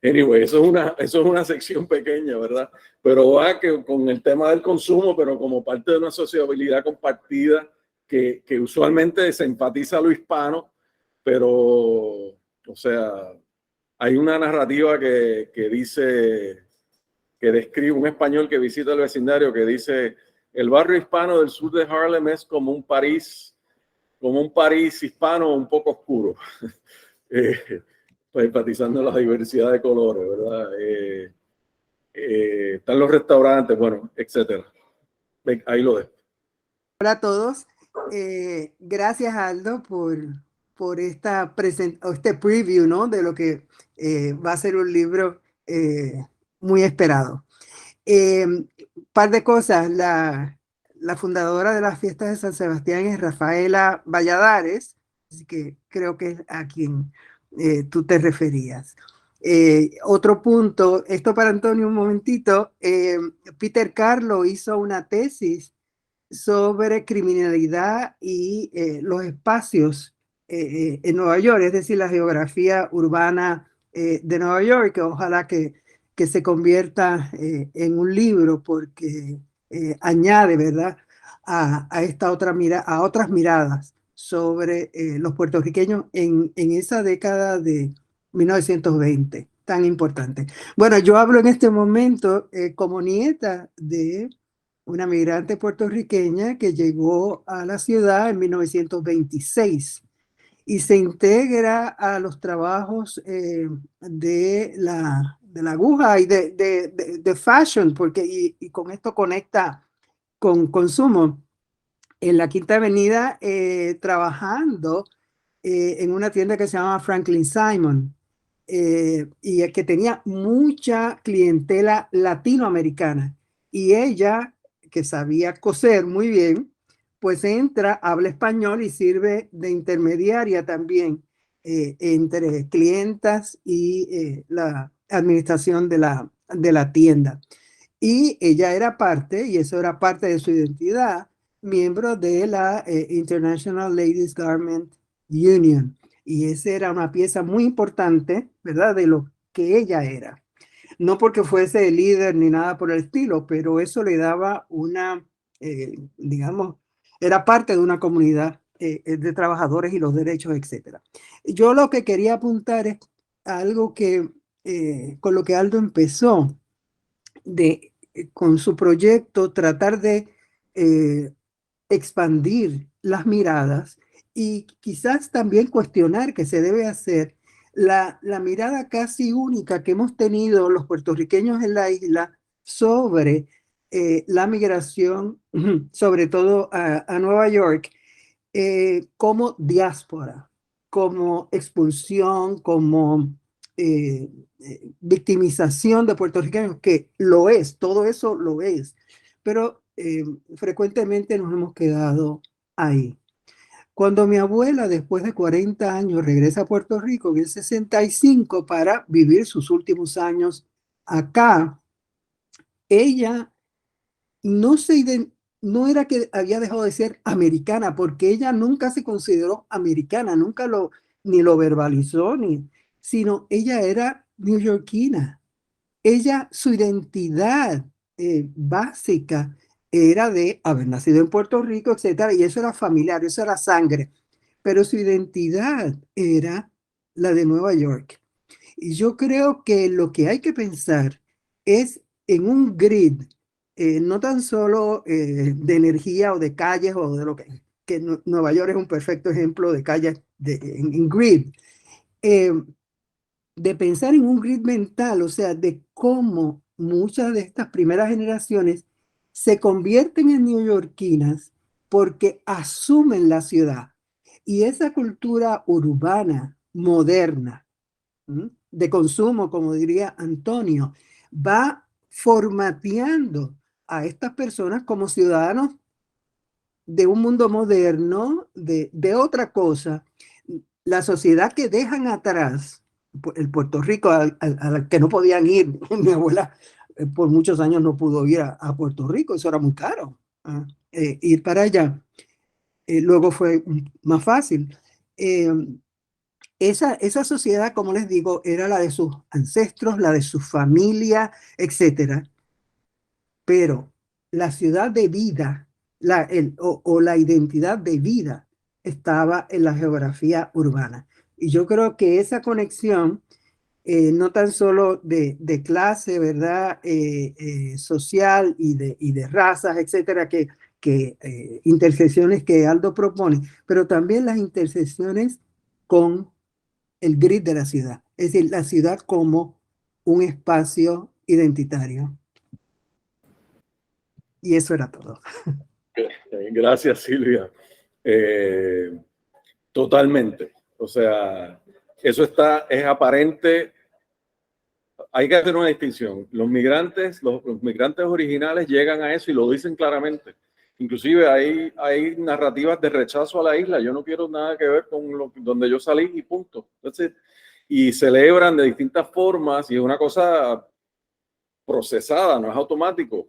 Speaker 3: anyway, eso es una sección pequeña, ¿verdad? Pero va que con el tema del consumo, pero como parte de una sociabilidad compartida que usualmente se enfatiza a lo hispano, pero, o sea, hay una narrativa que dice, que describe un español que visita el vecindario, que dice: el barrio hispano del sur de Harlem es como un París hispano un poco oscuro. Pues enfatizando la diversidad de colores, ¿verdad? Están los restaurantes, bueno, etcétera. Ahí lo dejo.
Speaker 5: Hola a todos. Gracias, Aldo, por este preview, ¿no? De lo que va a ser un libro muy esperado. Par de cosas. la fundadora de las fiestas de San Sebastián es Rafaela Valladares, así que creo que es a quien tú te referías. Otro punto, esto para Antonio un momentito, Peter Carlo hizo una tesis sobre criminalidad y los espacios en Nueva York, es decir, la geografía urbana de Nueva York, que ojalá que se convierta en un libro porque añade, ¿verdad?, a esta otra a otras miradas sobre los puertorriqueños en esa década de 1920, tan importante. Bueno, yo hablo en este momento como nieta de una migrante puertorriqueña que llegó a la ciudad en 1926 y se integra a los trabajos de la aguja y de fashion, porque y con esto conecta con consumo. En la Quinta Avenida trabajando en una tienda que se llama Franklin Simon y que tenía mucha clientela latinoamericana. Y ella, que sabía coser muy bien, pues entra, habla español y sirve de intermediaria también entre clientas y la administración de la tienda. Y ella era parte, y eso era parte de su identidad, miembro de la International Ladies Garment Union. Y esa era una pieza muy importante, ¿verdad?, de lo que ella era. No porque fuese líder ni nada por el estilo, pero eso le daba una, digamos, era parte de una comunidad de trabajadores y los derechos, etc. Yo lo que quería apuntar es algo que, con lo que Aldo empezó, con su proyecto, tratar de expandir las miradas y quizás también cuestionar que se debe hacer la mirada casi única que hemos tenido los puertorriqueños en la isla sobre la migración, sobre todo a Nueva York, como diáspora, como expulsión, como victimización de puertorriqueños, que lo es, todo eso lo es, pero frecuentemente nos hemos quedado ahí. Cuando mi abuela, después de 40 años, regresa a Puerto Rico en el 65 para vivir sus últimos años acá, ella no era que había dejado de ser americana, porque ella nunca se consideró americana, nunca ni lo verbalizó, sino ella era neoyorquina. Ella, su identidad básica era de haber nacido en Puerto Rico, etcétera, y eso era familiar, eso era sangre, pero su identidad era la de Nueva York. Y yo creo que lo que hay que pensar es en un grid, no tan solo de energía o de calles o de lo que Nueva York es un perfecto ejemplo de calles en grid, de pensar en un grid mental, o sea, de cómo muchas de estas primeras generaciones se convierten en neoyorquinas porque asumen la ciudad. Y esa cultura urbana, moderna, de consumo, como diría Antonio, va formateando a estas personas como ciudadanos de un mundo moderno, de otra cosa. La sociedad que dejan atrás, el Puerto Rico a la que no podían ir, mi abuela por muchos años no pudo ir a Puerto Rico, eso era muy caro, ir para allá. Luego fue más fácil. Esa sociedad, como les digo, era la de sus ancestros, la de su familia, etc. Pero la ciudad de vida, o la identidad de vida, estaba en la geografía urbana. Y yo creo que esa conexión, no tan solo de clase, ¿verdad? Social y de razas, etcétera, que intersecciones que Aldo propone, pero también las intersecciones con el grid de la ciudad, es decir, la ciudad como un espacio identitario. Y eso era todo.
Speaker 3: Gracias, Silvia. Totalmente. O sea, eso es aparente. Hay que hacer una distinción. Los migrantes originales llegan a eso y lo dicen claramente. Inclusive hay narrativas de rechazo a la isla. Yo no quiero nada que ver con donde yo salí y punto. Entonces, y celebran de distintas formas y es una cosa procesada, no es automático.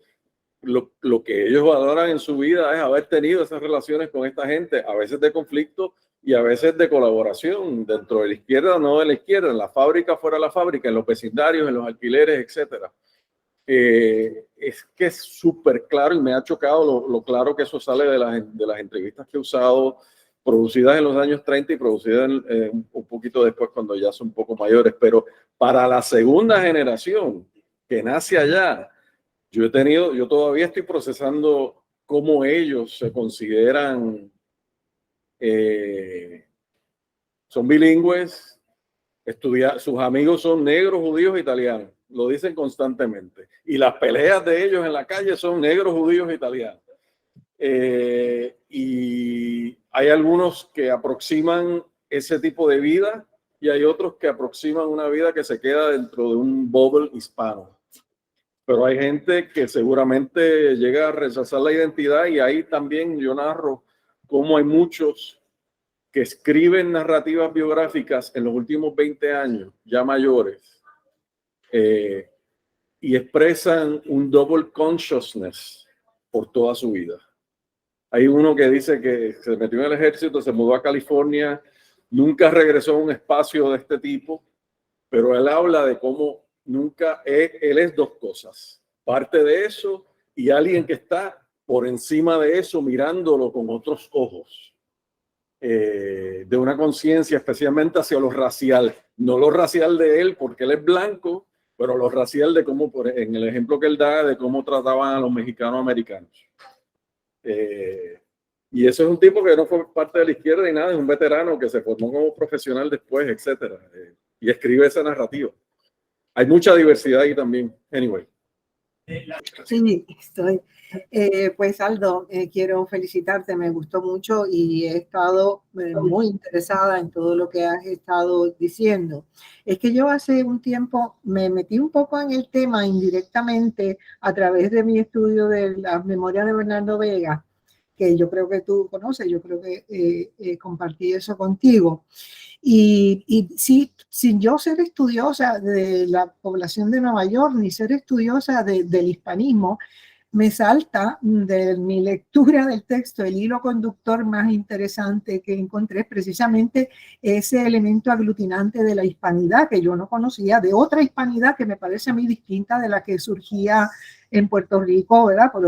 Speaker 3: Lo que ellos valoran en su vida es haber tenido esas relaciones con esta gente, a veces de conflicto y a veces de colaboración dentro de la izquierda, no de la izquierda, en la fábrica, fuera de la fábrica, en los vecindarios, en los alquileres, etcétera. Es que es súper claro y me ha chocado lo claro que eso sale de las entrevistas que he usado, producidas en los años 30 y producidas un poquito después cuando ya son un poco mayores, pero para la segunda generación que nace allá, yo todavía estoy procesando cómo ellos se consideran, son bilingües, sus amigos son negros, judíos, italianos, lo dicen constantemente. Y las peleas de ellos en la calle son negros, judíos, italianos. Y hay algunos que aproximan ese tipo de vida y hay otros que aproximan una vida que se queda dentro de un bubble hispano. Pero hay gente que seguramente llega a rechazar la identidad y ahí también yo narro cómo hay muchos que escriben narrativas biográficas en los últimos 20 años, ya mayores, y expresan un double consciousness por toda su vida. Hay uno que dice que se metió en el ejército, se mudó a California, nunca regresó a un espacio de este tipo, pero él habla de cómo él es dos cosas, parte de eso y alguien que está por encima de eso mirándolo con otros ojos. De una conciencia especialmente hacia lo racial, no lo racial de él porque él es blanco, pero lo racial de cómo, en el ejemplo que él da, de cómo trataban a los mexicanos americanos. Y eso es un tipo que no fue parte de la izquierda ni nada, es un veterano que se formó como profesional después, etcétera, y escribe esa narrativa. Hay mucha diversidad ahí también. Anyway.
Speaker 6: Sí, estoy. Pues Aldo, quiero felicitarte, me gustó mucho y he estado muy interesada en todo lo que has estado diciendo. Es que yo hace un tiempo me metí un poco en el tema indirectamente a través de mi estudio de las memorias de Bernardo Vega, que yo creo que tú conoces, yo creo que compartí eso contigo. Y sí, sin yo ser estudiosa de la población de Nueva York, ni ser estudiosa del hispanismo, me salta de mi lectura del texto el hilo conductor más interesante que encontré, precisamente ese elemento aglutinante de la hispanidad que yo no conocía, de otra hispanidad que me parece a mí distinta de la que surgía en Puerto Rico, ¿verdad? Por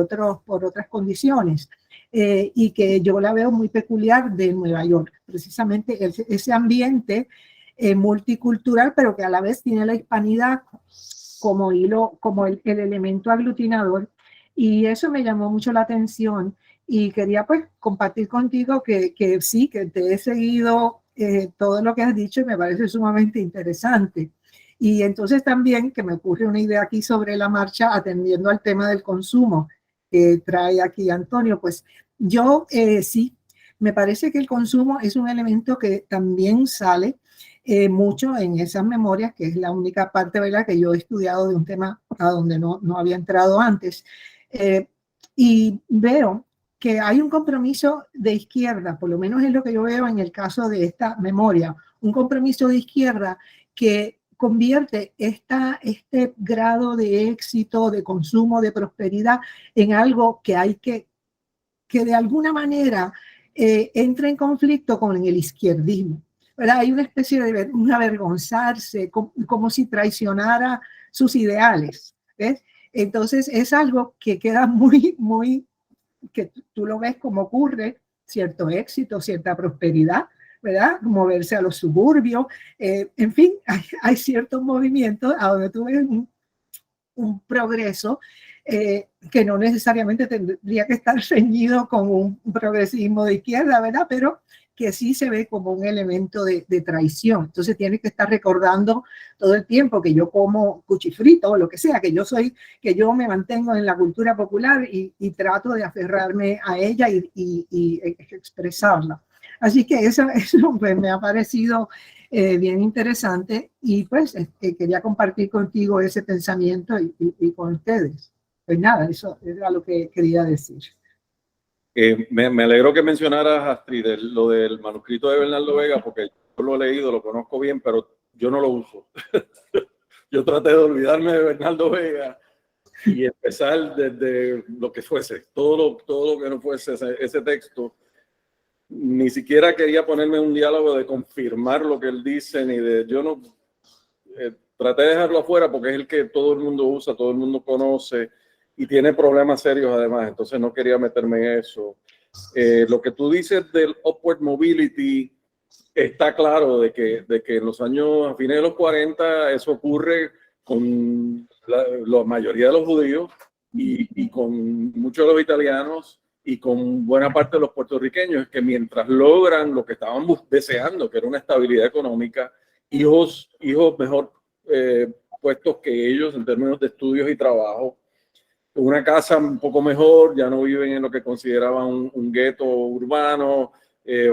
Speaker 6: otras condiciones. Y que yo la veo muy peculiar de Nueva York, precisamente ese ambiente multicultural, pero que a la vez tiene la hispanidad como hilo, como el elemento aglutinador. Y eso me llamó mucho la atención y quería pues compartir contigo que sí, que te he seguido todo lo que has dicho y me parece sumamente interesante. Y entonces también que me ocurre una idea aquí sobre la marcha atendiendo al tema del consumo que trae aquí Antonio, pues yo sí, me parece que el consumo es un elemento que también sale mucho en esas memorias, que es la única parte, ¿verdad?, que yo he estudiado de un tema a donde no había entrado antes. Y veo que hay un compromiso de izquierda, por lo menos es lo que yo veo en el caso de esta memoria, un compromiso de izquierda que convierte este grado de éxito, de consumo, de prosperidad en algo que hay que de alguna manera entra en conflicto con el izquierdismo, ¿verdad? Hay una especie de un avergonzarse, como si traicionara sus ideales, ¿ves? Entonces es algo que queda muy, que tú lo ves como ocurre, cierto éxito, cierta prosperidad, ¿verdad? Moverse a los suburbios, en fin, hay ciertos movimientos a donde tú ves un progreso que no necesariamente tendría que estar ceñido con un progresismo de izquierda, ¿verdad? Pero que sí se ve como un elemento de traición. Entonces tienes que estar recordando todo el tiempo que yo como cuchifrito o lo que sea, que yo me mantengo en la cultura popular y trato de aferrarme a ella y expresarla. Así que eso pues, me ha parecido bien interesante y pues quería compartir contigo ese pensamiento y con ustedes. Pues nada, eso era lo que quería decir.
Speaker 3: Me alegro que mencionaras, Astrid, lo del manuscrito de Bernardo Vega, porque yo lo he leído, lo conozco bien, pero yo no lo uso. Yo traté de olvidarme de Bernardo Vega y empezar desde lo que fuese, todo lo que no fuese ese texto. Ni siquiera quería ponerme un diálogo de confirmar lo que él dice, ni de, yo no, traté de dejarlo afuera porque es el que todo el mundo usa, todo el mundo conoce y tiene problemas serios además, entonces no quería meterme en eso. Lo que tú dices del upward mobility, está claro de que en los años, a fines de los 40, eso ocurre con la mayoría de los judíos y con muchos de los italianos y con buena parte de los puertorriqueños, que mientras logran lo que estaban deseando, que era una estabilidad económica, hijos mejor puestos que ellos en términos de estudios y trabajo, una casa un poco mejor, ya no viven en lo que consideraban un gueto urbano,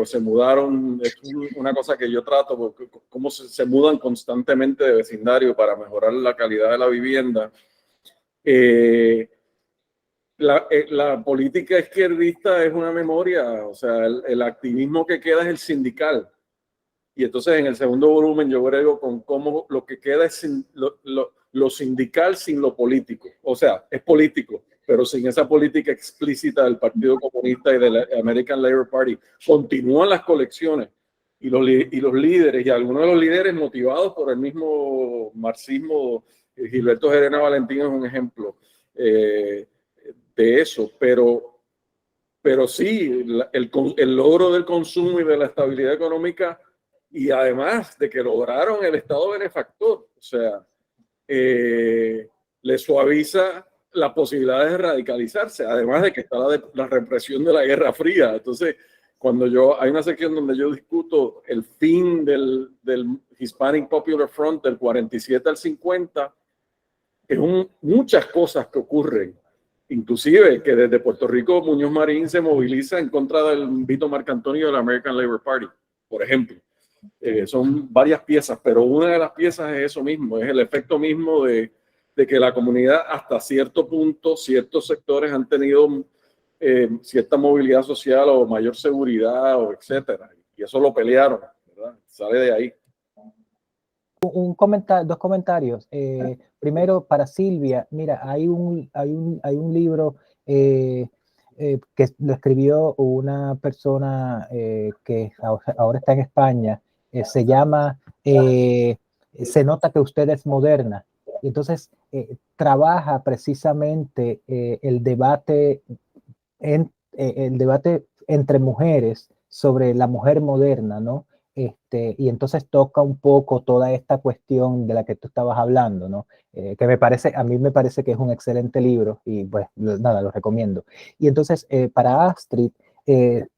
Speaker 3: o se mudaron. Es una cosa que yo trato, porque cómo se mudan constantemente de vecindario para mejorar la calidad de la vivienda. La política izquierdista es una memoria, o sea, el activismo que queda es el sindical. Y entonces en el segundo volumen yo brego con cómo lo que queda es lo sindical sin lo político. O sea, es político, pero sin esa política explícita del Partido Comunista y del American Labor Party. Continúan las colecciones y los líderes, y algunos de los líderes motivados por el mismo marxismo. Gilberto Gerena Valentín es un ejemplo de eso, pero sí, el logro del consumo y de la estabilidad económica, y además de que lograron el Estado benefactor, o sea, le suaviza las posibilidades de radicalizarse, además de que está la represión de la Guerra Fría. Entonces, hay una sección donde yo discuto el fin del Hispanic Popular Front del 47 al 50, es muchas cosas que ocurren, inclusive que desde Puerto Rico Muñoz Marín se moviliza en contra del Vito Marcantonio del American Labor Party, por ejemplo. Son varias piezas, pero una de las piezas es eso mismo, es el efecto mismo de que la comunidad hasta cierto punto, ciertos sectores han tenido cierta movilidad social o mayor seguridad, o etcétera, y eso lo pelearon, ¿verdad? Sale de ahí.
Speaker 4: Dos comentarios. Primero, para Silvia, mira, hay un libro que lo escribió una persona que ahora está en España. Se llama Se nota que usted es moderna. Entonces, trabaja precisamente el debate entre mujeres sobre la mujer moderna, ¿no? Y entonces toca un poco toda esta cuestión de la que tú estabas hablando, ¿no? Que a mí me parece que es un excelente libro y pues nada, lo recomiendo. Y entonces para Astrid,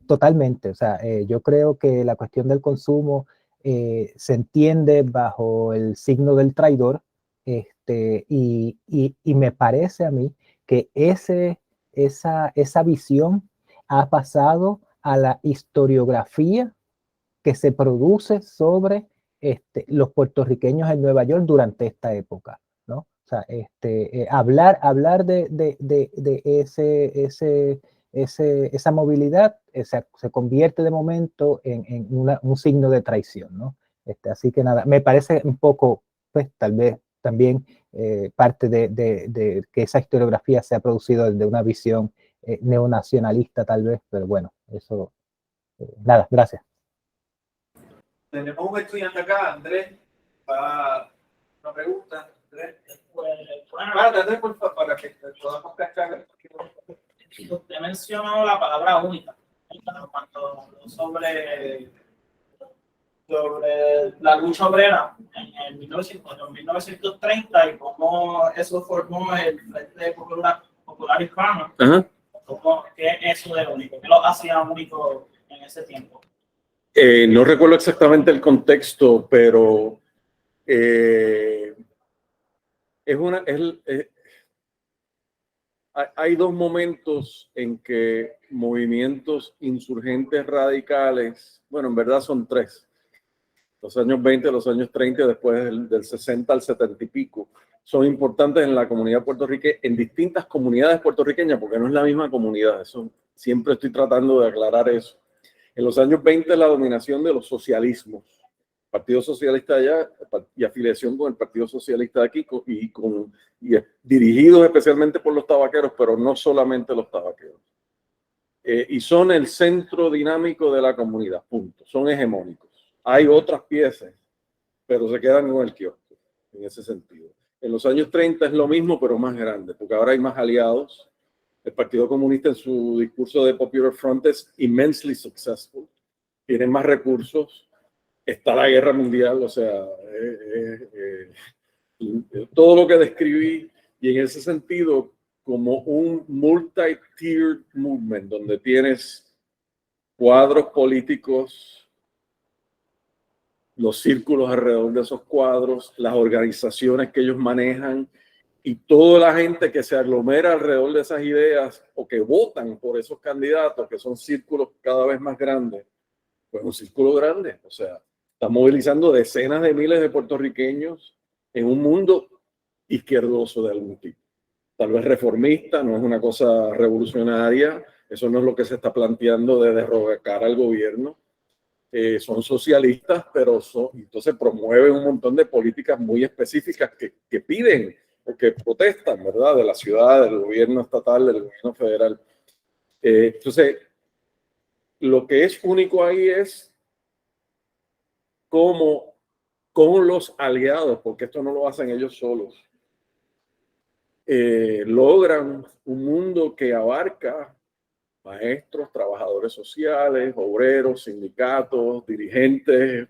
Speaker 4: totalmente, o sea, yo creo que la cuestión del consumo se entiende bajo el signo del traidor, y me parece a mí que esa visión ha pasado a la historiografía que se produce sobre los puertorriqueños en Nueva York durante esta época, ¿no? O sea, hablar de esa movilidad se convierte de momento en un signo de traición, ¿no? Así que nada, me parece un poco, pues tal vez también parte de que esa historiografía se ha producido desde una visión neonacionalista tal vez, pero bueno, eso, nada, gracias.
Speaker 1: Tenemos un estudiante acá, Andrés, para una pregunta. Andrés, Andrés, por favor, para que podamos cachar.
Speaker 7: Usted mencionó la palabra única cuando sobre la lucha obrera en 1930 y cómo eso formó el Frente Popular Hispano. ¿Qué es eso de único? ¿Qué lo hacía único en ese tiempo?
Speaker 3: No recuerdo exactamente el contexto, pero hay dos momentos en que movimientos insurgentes radicales, bueno, en verdad son tres, los años 20, los años 30, después del 60 al 70 y pico, son importantes en la comunidad puertorriqueña, en distintas comunidades puertorriqueñas, porque no es la misma comunidad, eso siempre estoy tratando de aclarar eso. En los años 20 la dominación de los socialismos, Partido Socialista allá y afiliación con el Partido Socialista de aquí y dirigidos especialmente por los tabaqueros, pero no solamente los tabaqueros. Y son el centro dinámico de la comunidad, punto. Son hegemónicos. Hay otras piezas, pero se quedan con el kiosco, en ese sentido. En los años 30 es lo mismo, pero más grande, porque ahora hay más aliados. El Partido Comunista en su discurso de Popular Front es immensely successful. Tienen más recursos. Está la guerra mundial, o sea, todo lo que describí, y en ese sentido, como un multi-tiered movement, donde tienes cuadros políticos, los círculos alrededor de esos cuadros, las organizaciones que ellos manejan, y toda la gente que se aglomera alrededor de esas ideas o que votan por esos candidatos, que son círculos cada vez más grandes, pues un círculo grande, o sea, está movilizando decenas de miles de puertorriqueños en un mundo izquierdoso de algún tipo. Tal vez reformista, no es una cosa revolucionaria, eso no es lo que se está planteando de derrocar al gobierno. Son socialistas, pero entonces promueven un montón de políticas muy específicas que piden o que protestan, ¿verdad? De la ciudad, del gobierno estatal, del gobierno federal. Entonces, lo que es único ahí es cómo con los aliados, porque esto no lo hacen ellos solos, logran un mundo que abarca maestros, trabajadores sociales, obreros, sindicatos, dirigentes.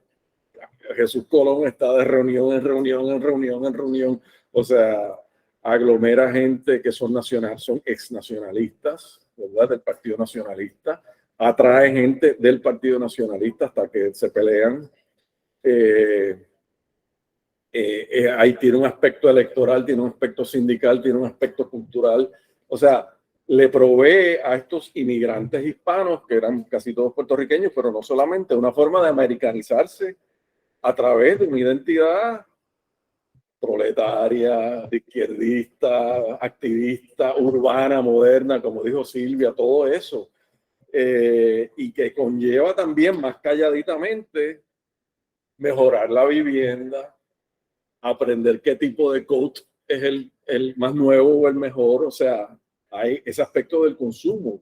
Speaker 3: Jesús Colón está de reunión en reunión, en reunión, en reunión. O sea, aglomera gente que son exnacionalistas, ¿verdad? Del Partido Nacionalista. Atrae gente del Partido Nacionalista hasta que se pelean. Ahí tiene un aspecto electoral, tiene un aspecto sindical, tiene un aspecto cultural. O sea, le provee a estos inmigrantes hispanos, que eran casi todos puertorriqueños, pero no solamente, una forma de americanizarse a través de una identidad proletaria, izquierdista, activista, urbana, moderna, como dijo Silvia, todo eso. Y que conlleva también, más calladitamente, mejorar la vivienda, aprender qué tipo de coat es el más nuevo o el mejor. O sea, hay ese aspecto del consumo.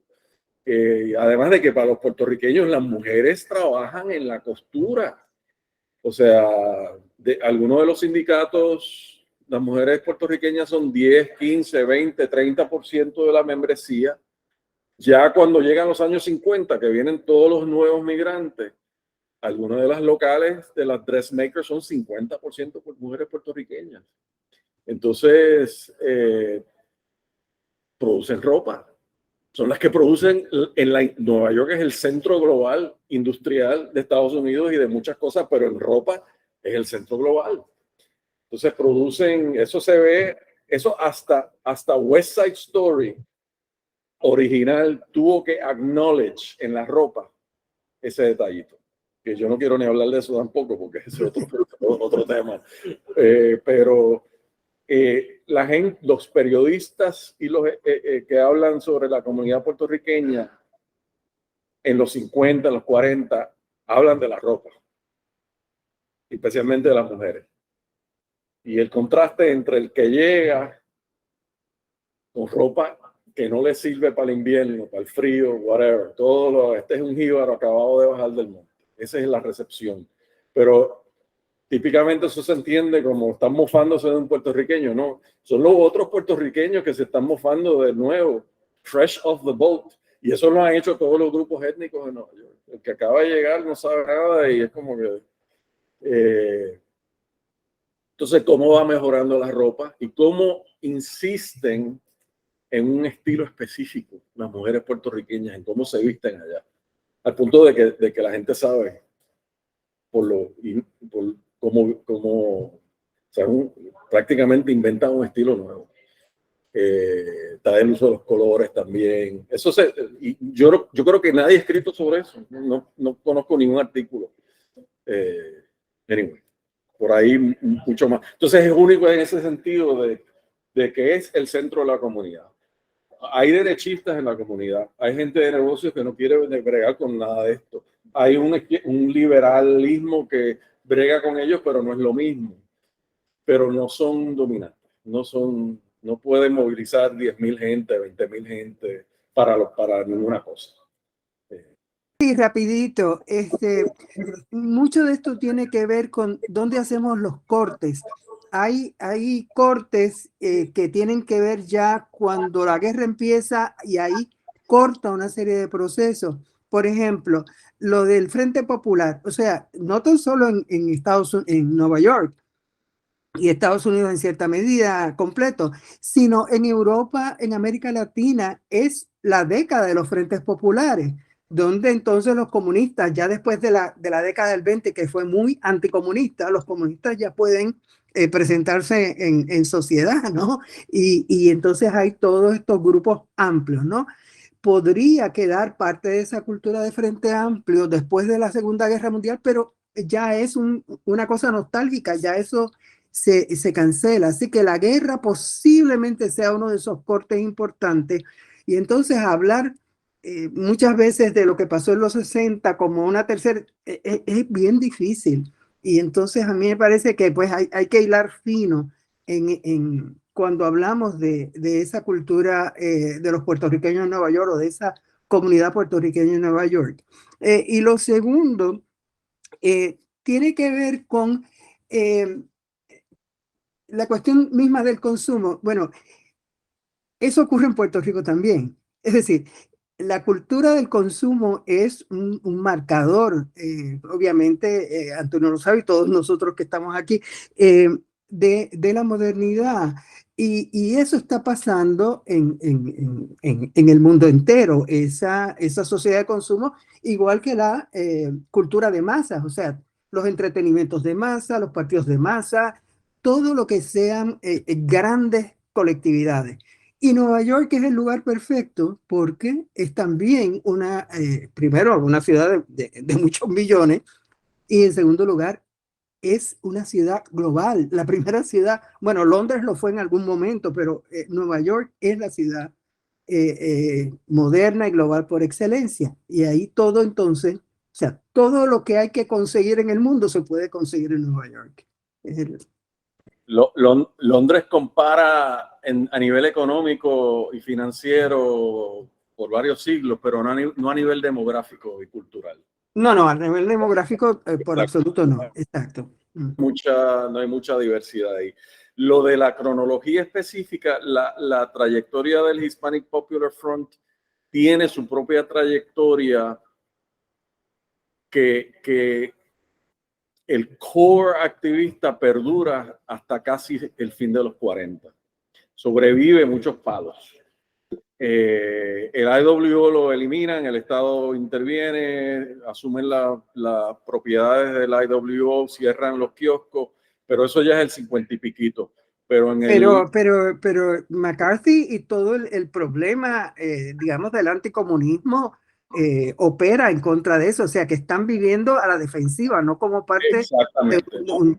Speaker 3: Además de que para los puertorriqueños las mujeres trabajan en la costura. O sea, algunos de los sindicatos, las mujeres puertorriqueñas son 10, 15, 20, 30% de la membresía. Ya cuando llegan los años 50, que vienen todos los nuevos migrantes, algunas de las locales de las dressmakers son 50% por mujeres puertorriqueñas. Entonces, producen ropa. Son las que producen Nueva York es el centro global industrial de Estados Unidos y de muchas cosas, pero en ropa es el centro global. Entonces producen, eso se ve, eso hasta West Side Story original tuvo que acknowledge en la ropa ese detallito. Que yo no quiero ni hablar de eso tampoco, porque ese es otro tema. Pero la gente, los periodistas y los que hablan sobre la comunidad puertorriqueña en los 50, en los 40, hablan de la ropa, especialmente de las mujeres. Y el contraste entre el que llega con ropa que no le sirve para el invierno, para el frío, whatever, este es un jíbaro acabado de bajar del monte. Esa es la recepción. Pero típicamente eso se entiende como están mofándose de un puertorriqueño. No, son los otros puertorriqueños que se están mofando de nuevo, fresh off the boat. Y eso lo han hecho todos los grupos étnicos de Nueva York. El que acaba de llegar no sabe nada y es como que... Entonces, ¿cómo va mejorando la ropa? Y cómo insisten en un estilo específico las mujeres puertorriqueñas, en cómo se visten allá. Al punto de que la gente sabe cómo o sea, prácticamente inventan un estilo nuevo. Está el uso de los colores también. Y yo creo que nadie ha escrito sobre eso. No conozco ningún artículo. Anyway, por ahí mucho más. Entonces es único en ese sentido de que es el centro de la comunidad. hay derechistas en la comunidad, hay gente de negocios que no quiere bregar con nada de esto. Hay un liberalismo que brega con ellos, pero no es lo mismo. Pero no son dominantes, no pueden movilizar 10.000 gente, 20.000 gente para ninguna cosa.
Speaker 5: Sí, rapidito, mucho de esto tiene que ver con dónde hacemos los cortes. Hay cortes que tienen que ver ya cuando la guerra empieza y ahí corta una serie de procesos. Por ejemplo, lo del Frente Popular, o sea, no tan solo en Estados Unidos, en Nueva York y Estados Unidos en cierta medida completo, sino en Europa, en América Latina, es la década de los frentes populares, donde entonces los comunistas, ya después de la década del 20, que fue muy anticomunista, los comunistas ya pueden presentarse en sociedad, ¿no? Y entonces hay todos estos grupos amplios, ¿no? Podría quedar parte de esa cultura de Frente Amplio después de la Segunda Guerra Mundial, pero ya es una cosa nostálgica, ya eso se cancela. Así que la guerra posiblemente sea uno de esos cortes importantes. Y entonces hablar muchas veces de lo que pasó en los 60 como una tercera es bien difícil. Y entonces a mí me parece que pues hay que hilar fino cuando hablamos de esa cultura de los puertorriqueños en Nueva York o de esa comunidad puertorriqueña en Nueva York. Y lo segundo tiene que ver con la cuestión misma del consumo. Bueno, eso ocurre en Puerto Rico también. Es decir, la cultura del consumo es un marcador, obviamente, Antonio lo sabe y todos nosotros que estamos aquí, de la modernidad. Y eso está pasando en el mundo entero, esa sociedad de consumo, igual que la cultura de masas, o sea, los entretenimientos de masa, los partidos de masa, todo lo que sean grandes colectividades. Y Nueva York es el lugar perfecto porque es también primero, una ciudad de muchos millones y en segundo lugar, es una ciudad global. La primera ciudad, bueno, Londres lo fue en algún momento, pero Nueva York es la ciudad moderna y global por excelencia. Y ahí todo entonces, o sea, todo lo que hay que conseguir en el mundo se puede conseguir en Nueva York.
Speaker 3: Londres compara a nivel económico y financiero por varios siglos, pero no a nivel demográfico y cultural.
Speaker 5: No, a nivel demográfico, por absoluto no. Exacto.
Speaker 3: No hay mucha diversidad ahí. Lo de la cronología específica, la trayectoria del Hispanic Popular Front tiene su propia trayectoria que el core activista perdura hasta casi el fin de los 40. Sobrevive muchos palos. El IWO lo eliminan, el Estado interviene, asumen las propiedades del IWO, cierran los kioscos, pero eso ya es el 50 y piquito. Pero
Speaker 5: McCarthy y todo el problema, digamos, del anticomunismo opera en contra de eso, o sea que están viviendo a la defensiva, no como parte
Speaker 3: de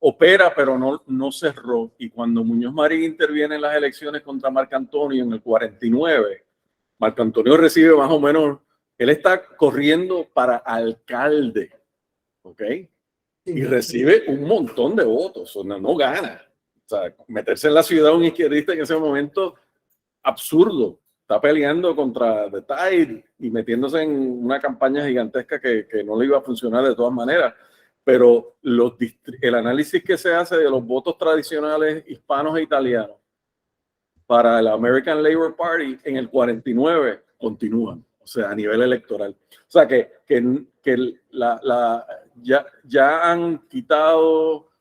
Speaker 3: opera, pero no cerró. Y cuando Muñoz Marín interviene en las elecciones contra Marco Antonio en el 49, Marco Antonio recibe más o menos, él está corriendo para alcalde, ¿ok? Y recibe un montón de votos, no gana. O sea, meterse en la ciudad un izquierdista en ese momento, absurdo. Está peleando contra The Tide y metiéndose en una campaña gigantesca que no le iba a funcionar de todas maneras. Pero el análisis que se hace de los votos tradicionales hispanos e italianos para el American Labor Party en el 49 continúan, o sea, a nivel electoral. O sea, ya han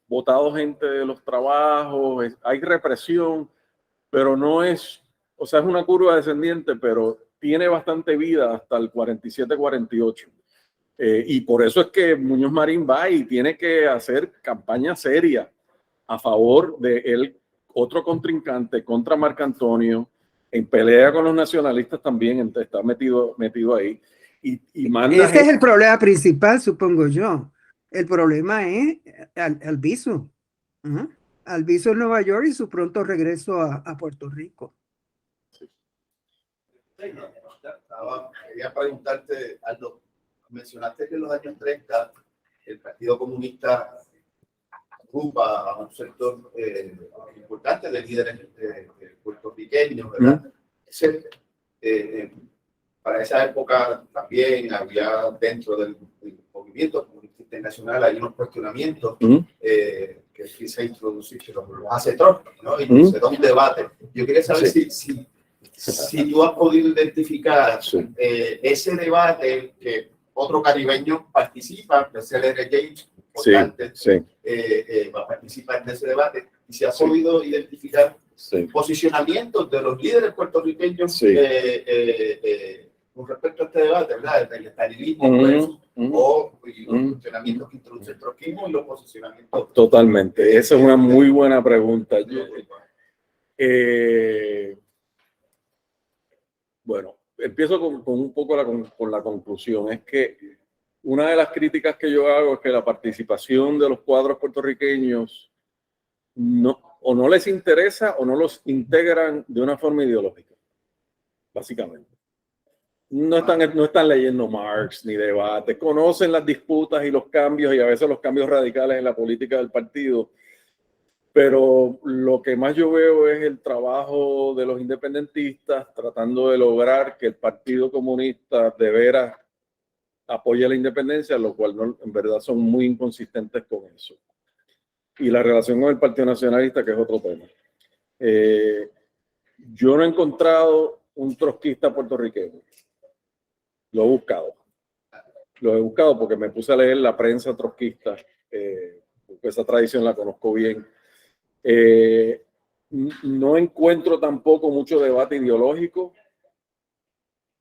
Speaker 3: votado gente de los trabajos, hay represión, pero no es, o sea, es una curva descendiente, pero tiene bastante vida hasta el 47-48. Y por eso es que Muñoz Marín va y tiene que hacer campaña seria a favor de él, otro contrincante contra Marco Antonio, en pelea con los nacionalistas también, está metido ahí. Y manda
Speaker 5: ese es el problema principal, supongo yo. El problema es Albizu. Albizu en Nueva York y su pronto regreso a Puerto Rico.
Speaker 2: Quería preguntarte, Aldo, mencionaste que en los años 30 el Partido Comunista ocupa a un sector importante de líderes puertorriqueños, ¿verdad? Para esa época también había dentro del movimiento comunista internacional hay unos cuestionamientos que quise introducir, que los hace Trump, ¿no? Y se da un debate. Yo quería saber si tú has podido identificar ese debate que otro caribeño participa, que es el R. James, va a participar en ese debate, y si has podido identificar posicionamientos de los líderes puertorriqueños con respecto a este debate, ¿verdad? El estalinismo o los funcionamientos que introduce el trotskismo y los posicionamientos.
Speaker 3: Totalmente, esa es una muy buena pregunta. Bueno, empiezo con un poco con la conclusión. Es que una de las críticas que yo hago es que la participación de los cuadros puertorriqueños o no les interesa o no los integran de una forma ideológica, básicamente. No están leyendo Marx ni debates, conocen las disputas y los cambios y a veces los cambios radicales en la política del partido, pero lo que más yo veo es el trabajo de los independentistas tratando de lograr que el Partido Comunista de veras apoye la independencia, lo cual en verdad son muy inconsistentes con eso. Y la relación con el Partido Nacionalista, que es otro tema. Yo no he encontrado un trotskista puertorriqueño. Lo he buscado. Lo he buscado porque me puse a leer la prensa trotskista, porque esa tradición la conozco bien. No encuentro tampoco mucho debate ideológico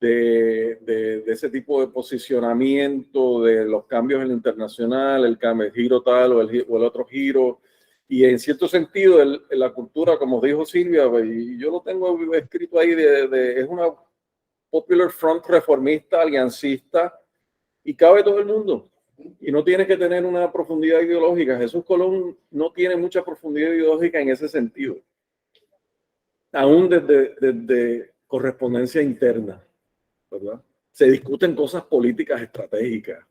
Speaker 3: de ese tipo de posicionamiento de los cambios en lo internacional, el giro tal o el otro giro. Y en cierto sentido, la cultura, como dijo Silvia, y yo lo tengo escrito ahí, es una Popular Front reformista, aliancista, y cabe todo el mundo. Y no tiene que tener una profundidad ideológica. Jesús Colón no tiene mucha profundidad ideológica en ese sentido. Aún desde correspondencia interna, ¿verdad? Se discuten cosas políticas estratégicas,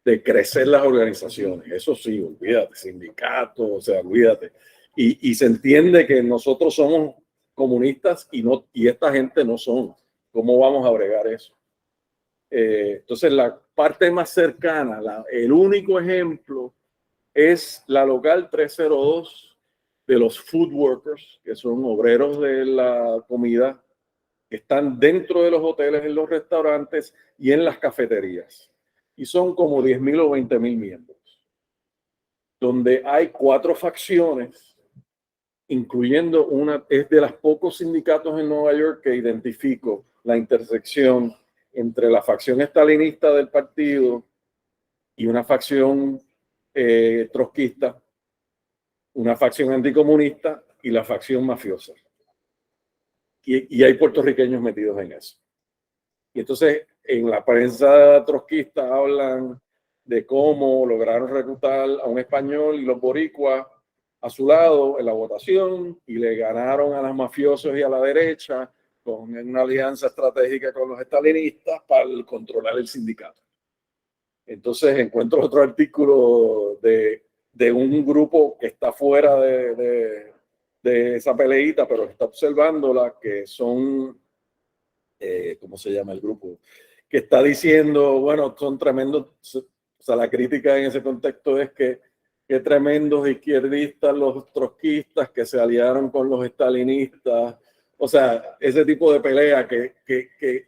Speaker 3: de crecer las organizaciones. Eso sí, olvídate, sindicatos, o sea, olvídate. Y se entiende que nosotros somos comunistas y esta gente no son. ¿Cómo vamos a bregar eso? Entonces, la parte más cercana, el único ejemplo es la local 302 de los food workers, que son obreros de la comida, que están dentro de los hoteles, en los restaurantes y en las cafeterías. Y son como 10,000 o 20,000 miembros, donde hay 4 facciones, incluyendo es de los pocos sindicatos en Nueva York que identifico la intersección entre la facción estalinista del partido y una facción trotskista, una facción anticomunista y la facción mafiosa. Y hay puertorriqueños metidos en eso. Y entonces en la prensa trotskista hablan de cómo lograron reclutar a un español y los boricuas a su lado en la votación y le ganaron a los mafiosos y a la derecha con una alianza estratégica con los estalinistas para controlar el sindicato. Entonces encuentro otro artículo de un grupo que está fuera de esa peleita, pero está observándola, que son, ¿cómo se llama el grupo? Que está diciendo, bueno, son tremendos, o sea, la crítica en ese contexto es que tremendos izquierdistas, los trotskistas que se aliaron con los estalinistas. O sea, ese tipo de pelea que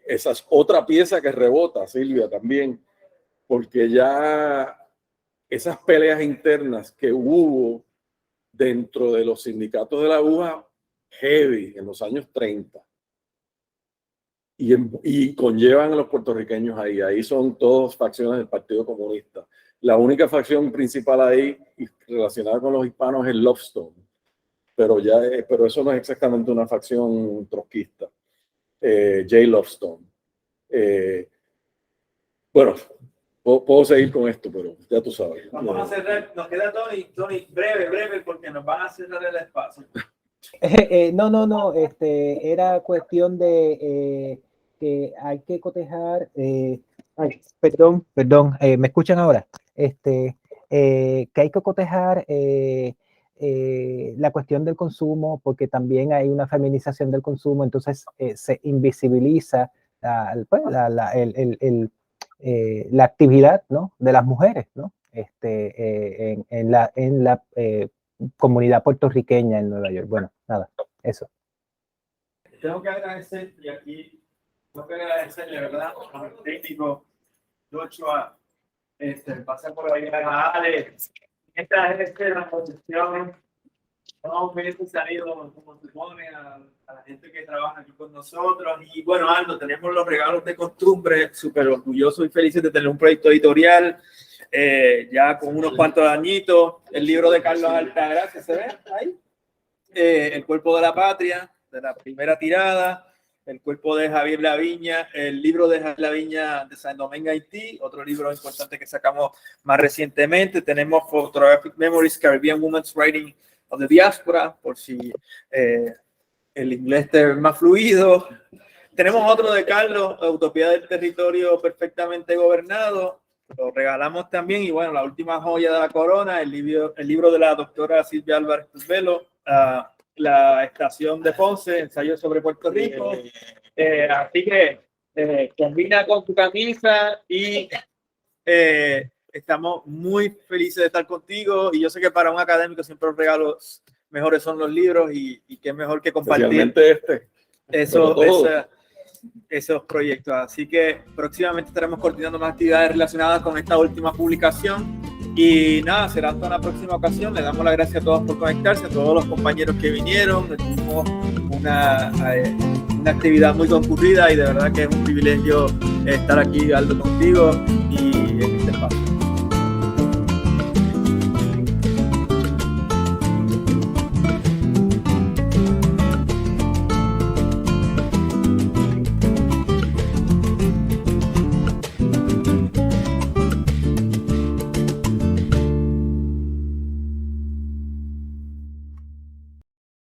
Speaker 3: esa es otra pieza que rebota, Silvia, también, porque ya esas peleas internas que hubo dentro de los sindicatos de la aguja heavy en los años 30 y conllevan a los puertorriqueños ahí son todas facciones del Partido Comunista. La única facción principal ahí relacionada con los hispanos es Lovestone, pero eso no es exactamente una facción trotskista. J. Lovestone. Bueno, puedo seguir con esto, pero ya tú sabes.
Speaker 1: Vamos a cerrar, nos queda Tony, breve, porque nos van a cerrar el espacio.
Speaker 4: No, era cuestión de que hay que cotejar, perdón, ¿me escuchan ahora? Que hay que cotejar la cuestión del consumo, porque también hay una feminización del consumo, entonces se invisibiliza la actividad, ¿no?, de las mujeres, ¿no? En la comunidad puertorriqueña en Nueva York. Bueno, nada, eso.
Speaker 1: Tengo que agradecer, y aquí tengo que agradecerle, ¿verdad?, a los técnicos, Joshua, pasa por ahí a Alex. Esta es la posición, no hubiese salido como se pone a la gente que trabaja aquí con nosotros. Y bueno, Aldo, tenemos los regalos de costumbre, súper orgullosos y felices de tener un proyecto editorial, ya con unos cuantos añitos. El libro de Carlos Altagracia, ¿se ve ahí? El cuerpo de la patria, de la primera tirada. El cuerpo de Javier Laviña, el libro de Javier Laviña de Saint Domingue, Haití, otro libro importante que sacamos más recientemente. Tenemos Photographic Memories, Caribbean Women's Writing of the Diaspora, por si el inglés esté más fluido. Tenemos otro de Carlos, Utopía del Territorio Perfectamente Gobernado. Lo regalamos también. Y bueno, la última joya de la corona, el libro de la doctora Silvia Álvarez Velo, La Estación de Ponce, ensayo sobre Puerto Rico. Así que combina con tu camisa y estamos muy felices de estar contigo. Y yo sé que para un académico siempre los regalos mejores son los libros y qué mejor que compartir esos proyectos. Así que próximamente estaremos coordinando más actividades relacionadas con esta última publicación. Y nada, será hasta una próxima ocasión. Le damos las gracias a todos por conectarse, a todos los compañeros que vinieron. Tuvimos una actividad muy concurrida y de verdad que es un privilegio estar aquí, Aldo, contigo y en este espacio.